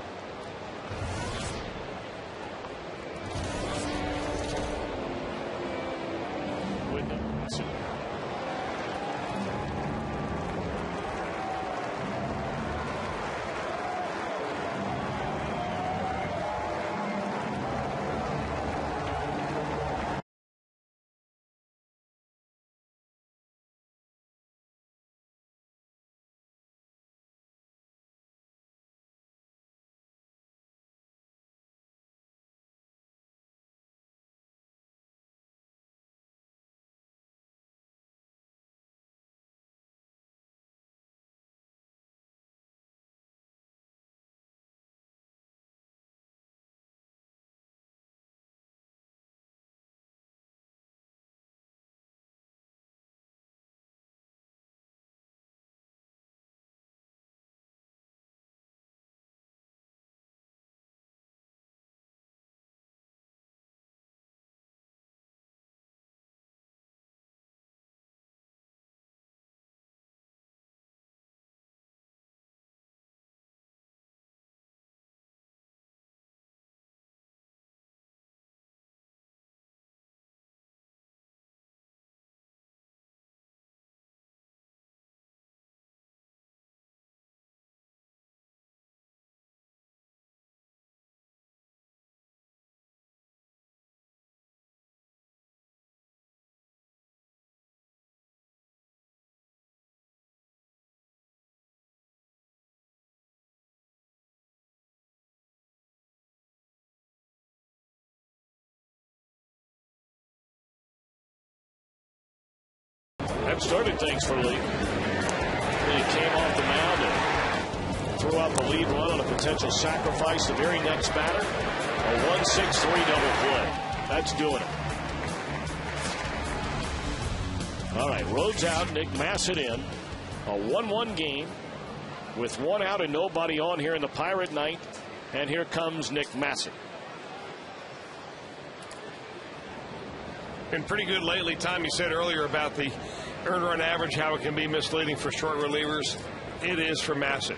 started things for Lee. He came off the mound and threw out the lead run on a potential sacrifice. The very next batter, a 1-6-3 double play. That's doing it. All right, Rhodes out, Nick Massett in. A 1-1 game with 1 out and nobody on here in the Pirate ninth. And here comes Nick Massett. Been pretty good lately. Tom, you said earlier about the earned run average, how it can be misleading for short relievers. It is for Massett.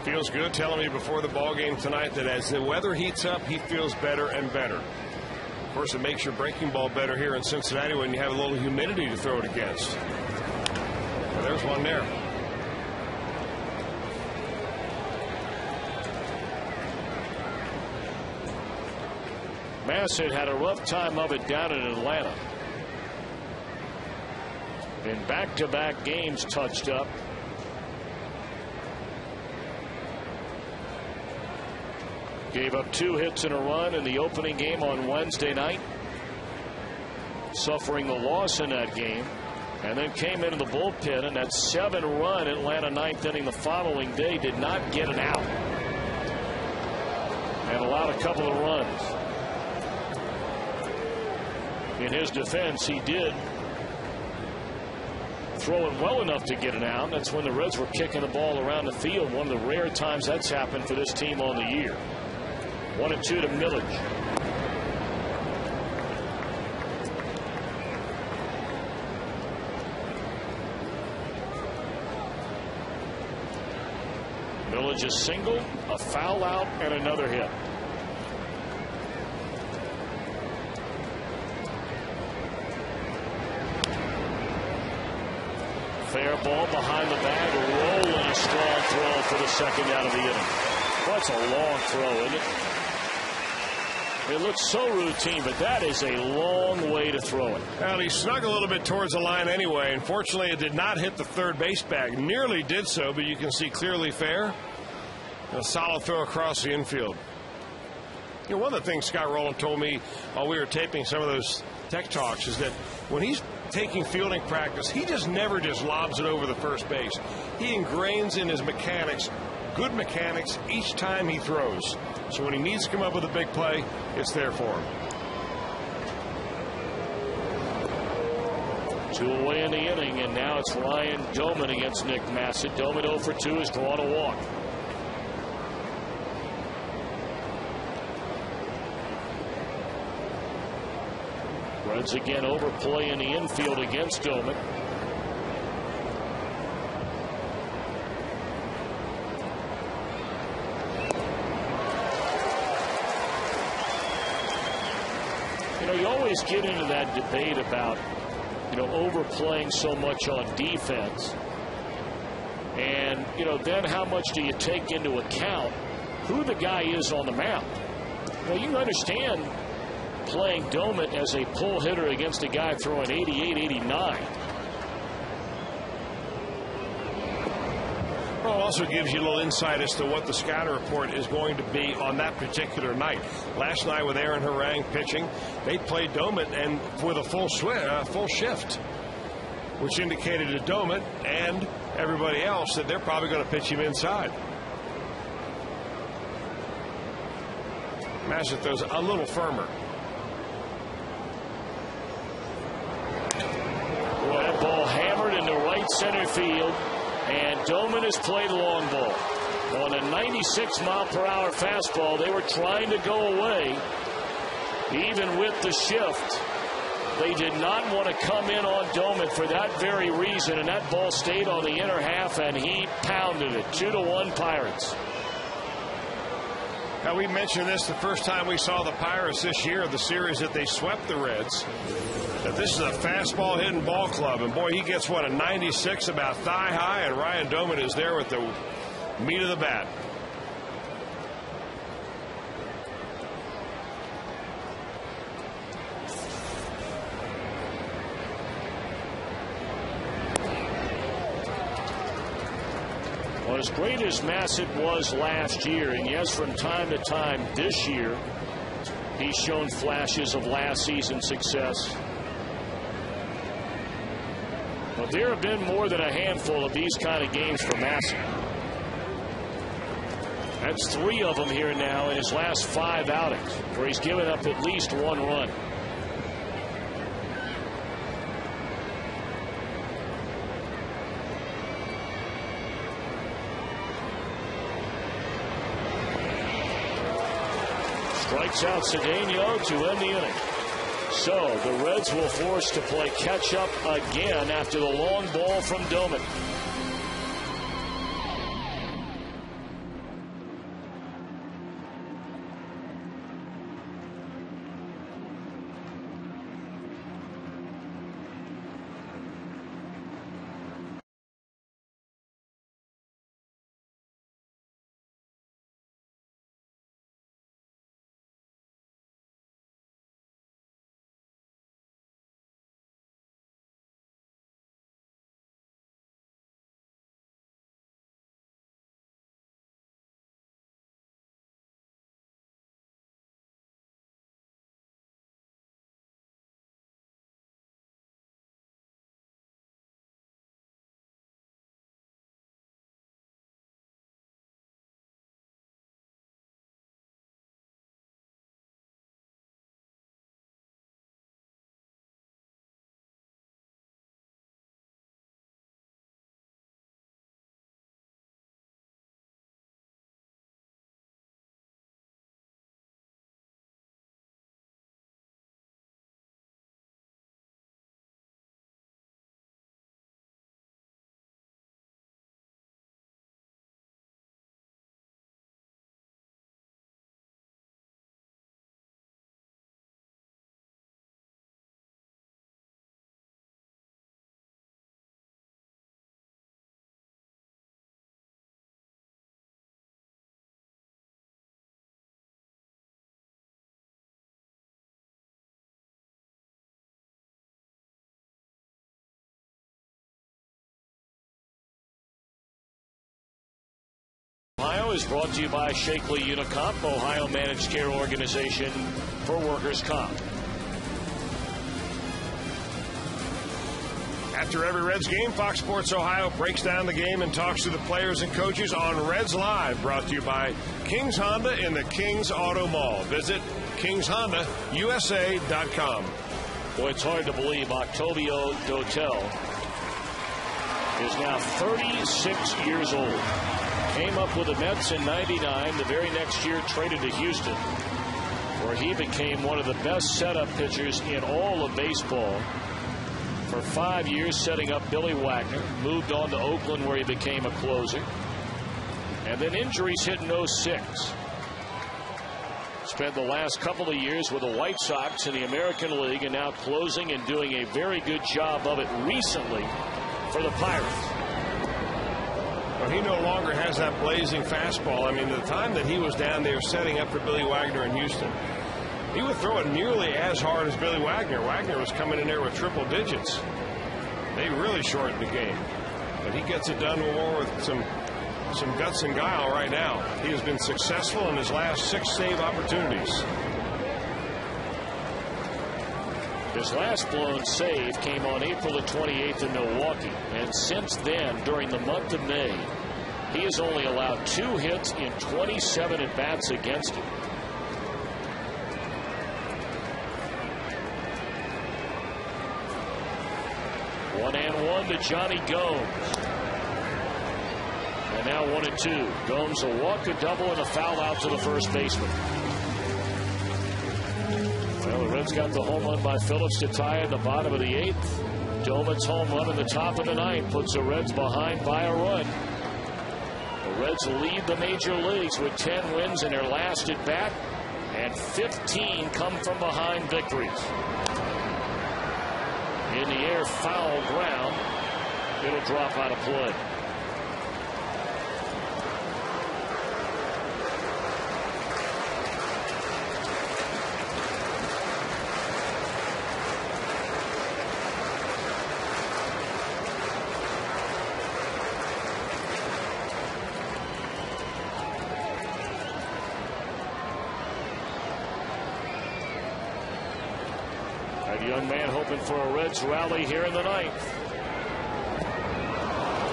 Feels good, telling me before the ball game tonight that as the weather heats up, he feels better and better. Of course, it makes your breaking ball better here in Cincinnati when you have a little humidity to throw it against. Well, there's one there. Massett had a rough time of it down in Atlanta. In back-to-back games touched up. Gave up 2 hits and a run in the opening game on Wednesday night. Suffering the loss in that game. And then came into the bullpen, and that 7-run Atlanta ninth inning the following day did not get an out. And allowed a couple of runs. In his defense, he did throw it well enough to get an out. That's when the Reds were kicking the ball around the field. One of the rare times that's happened for this team on the year. 1-2 to Millage. Millage a single, a foul out, and another hit. Fair ball behind the bag, rolling a strong throw for the second out of the inning. That's a long throw, isn't it? It looks so routine, but that is a long way to throw it. Well, he snuck a little bit towards the line anyway. Unfortunately, it did not hit the third base bag. Nearly did so, but you can see clearly fair. A solid throw across the infield. You know, one of the things Scott Rowland told me while we were taping some of those tech talks is that when he's taking fielding practice, he just never just lobs it over the first base. He ingrains in his mechanics, good mechanics, each time he throws. So when he needs to come up with a big play, it's there for him. 2 away in the inning, and now it's Ryan Doman against Nick Massett. Doman 0 for 2 has drawn a walk. Reds again overplay in the infield against Doman. You know, you always get into that debate about, you know, overplaying so much on defense. And, you know, then how much do you take into account who the guy is on the mound? You know, you can understand playing Doman as a pull hitter against a guy throwing 88, 89. Well, it also gives you a little insight as to what the scouting report is going to be on that particular night. Last night with Aaron Harang pitching, they played Doman and with a full shift, which indicated to Doman and everybody else that they're probably going to pitch him inside. Massett throws a little firmer. Well, that ball hammered into right center field, and Doman has played long ball. On a 96-mile-per-hour fastball, they were trying to go away. Even with the shift, they did not want to come in on Doman for that very reason, and that ball stayed on the inner half, and he pounded it. 2-1 Pirates. Now, we mentioned this the first time we saw the Pirates this year, the series that they swept the Reds, that this is a fastball hitting ball club. And boy, he gets what, a 96 about thigh high, and Ryan Doman is there with the meat of the bat. Well, as great as Massett was last year, and yes, from time to time this year, he's shown flashes of last season's success. But there have been more than a handful of these kind of games for Massett. That's 3 of them here now in his last 5 outings, where he's given up at least 1 run. Strikes out Cedeno to end the inning. So the Reds will force to play catch up again after the long ball from Doman. Ohio is brought to you by Shakely Unicomp, Ohio managed care organization for workers' comp. After every Reds game, Fox Sports Ohio breaks down the game and talks to the players and coaches on Reds Live, brought to you by Kings Honda in the Kings Auto Mall. Visit KingsHondaUSA.com. Boy, it's hard to believe Octavio Dotel is now 36 years old. Came up with the Mets in '99. The very next year traded to Houston, where he became one of the best setup pitchers in all of baseball. For 5 years setting up Billy Wagner. Moved on to Oakland, where he became a closer. And then injuries hit in '06. Spent the last couple of years with the White Sox in the American League, and now closing and doing a very good job of it recently for the Pirates. Well, he no longer has that blazing fastball. I mean, the time that he was down there setting up for Billy Wagner in Houston, he would throw it nearly as hard as Billy Wagner. Wagner was coming in there with triple digits. They really shortened the game. But he gets it done more with some guts and guile right now. He has been successful in his last 6 save opportunities. His last blown save came on April the 28th in Milwaukee. And since then, during the month of May, he has only allowed 2 hits in 27 at-bats against him. One and one to Johnny Gomes. And now 1-2. Gomes a walk, a double, and a foul out to the first baseman. Well, the Reds got the home run by Phillips to tie in the bottom of the 8th. Doman's home run in the top of the 9th puts the Reds behind by a run. The Reds lead the major leagues with 10 wins in their last at bat, and 15 come from behind victories. In the air, foul ground. It'll drop out of play. Young man hoping for a Reds rally here in the ninth.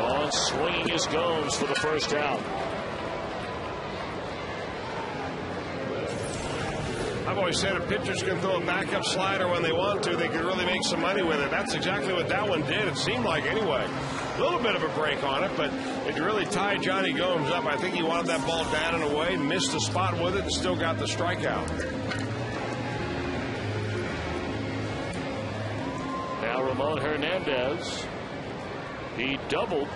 On swinging his Gomes for the first out. I've always said if pitchers can throw a backup slider when they want to, they can really make some money with it. That's exactly what that one did, it seemed like anyway. A little bit of a break on it, but it really tied Johnny Gomes up. I think he wanted that ball down and away, missed the spot with it, and still got the strikeout. Now Ramon Hernandez. He doubled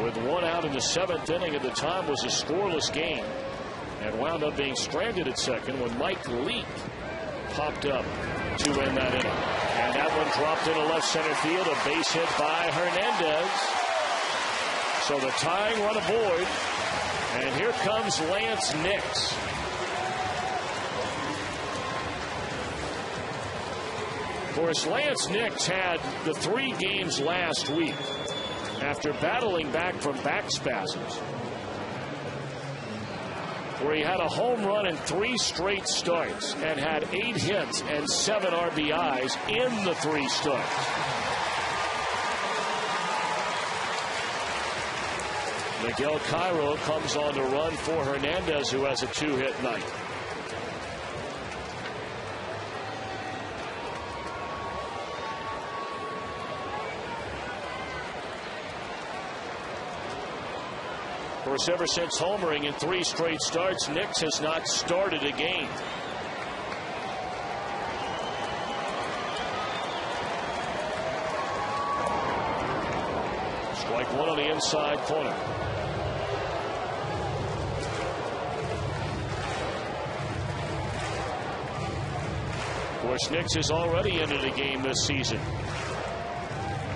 with one out in the 7th inning. At the time was a scoreless game, and wound up being stranded at second when Mike Leake popped up to win that inning. And that one dropped into left center field. A base hit by Hernandez. So the tying run aboard. And here comes Lance Nix. Of course, Lance Nix had the 3 games last week after battling back from back spasms, where he had a home run in 3 straight starts and had 8 hits and 7 RBIs in the 3 starts. Miguel Cairo comes on to run for Hernandez, who has a 2-hit night. Of course, ever since homering in 3 straight starts, Nix has not started a game. Strike 1 on the inside corner. Of course, Nix has already ended a game this season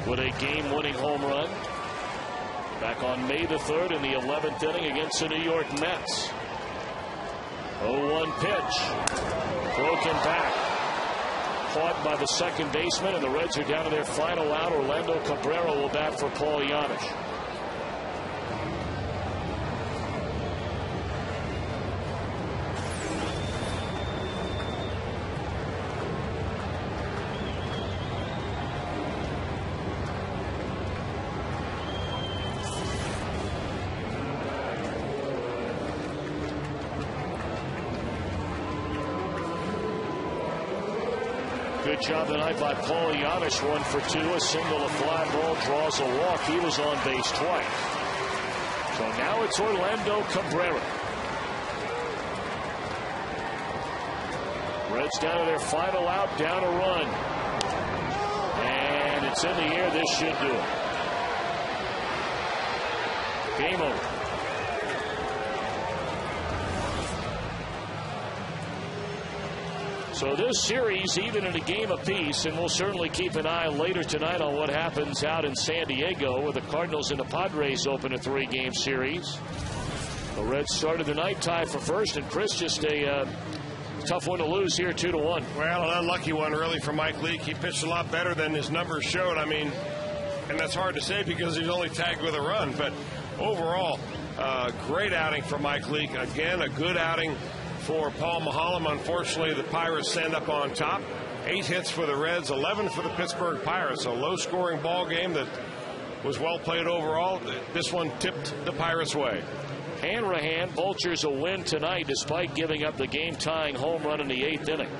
with a game-winning home run back on May the 3rd in the 11th inning against the New York Mets. 0-1 pitch. Broken back. Caught by the second baseman, and the Reds are down to their final out. Orlando Cabrera will bat for Paul Janisch. Good job tonight by Paul Janisch. 1 for 2, a single, a fly ball, draws a walk. He was on base twice. So now it's Orlando Cabrera. Reds down to their final out, down a run. And it's in the air. This should do it. Game over. So this series even in a game apiece, and we'll certainly keep an eye later tonight on what happens out in San Diego, where the Cardinals and the Padres open a 3-game series. The Reds started the night tie for first, and Chris, just a tough one to lose here, 2-1. Well, an unlucky one really for Mike Leake. He pitched a lot better than his numbers showed. I mean, and that's hard to say because he's only tagged with a run, but overall, great outing for Mike Leake. Again, a good outing for Paul Maholm. Unfortunately, the Pirates stand up on top. 8 hits for the Reds, 11 for the Pittsburgh Pirates. A low-scoring ball game that was well played overall. This one tipped the Pirates' way. Hanrahan vultures a win tonight despite giving up the game-tying home run in the 8th inning.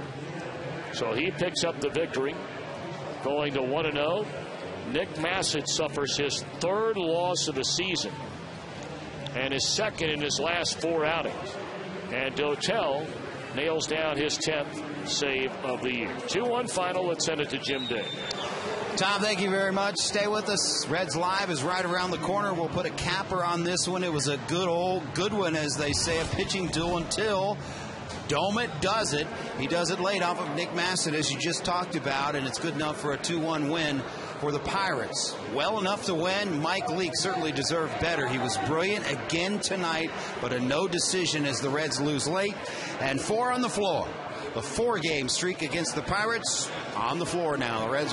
So he picks up the victory, going to 1-0. Nick Massett suffers his 3rd loss of the season and his 2nd in his last 4 outings. And Dotel nails down his 10th save of the year. 2-1 final. Let's send it to Jim Day. Tom, thank you very much. Stay with us. Reds Live is right around the corner. We'll put a capper on this one. It was a good one, as they say, a pitching duel until Domit does it. He does it late off of Nick Massett, as you just talked about, and it's good enough for a 2-1 win for the Pirates. Well enough to win. Mike Leake certainly deserved better. He was brilliant again tonight, but a no decision as the Reds lose late. And 4 on the floor. The 4-game streak against the Pirates on the floor now. The Reds will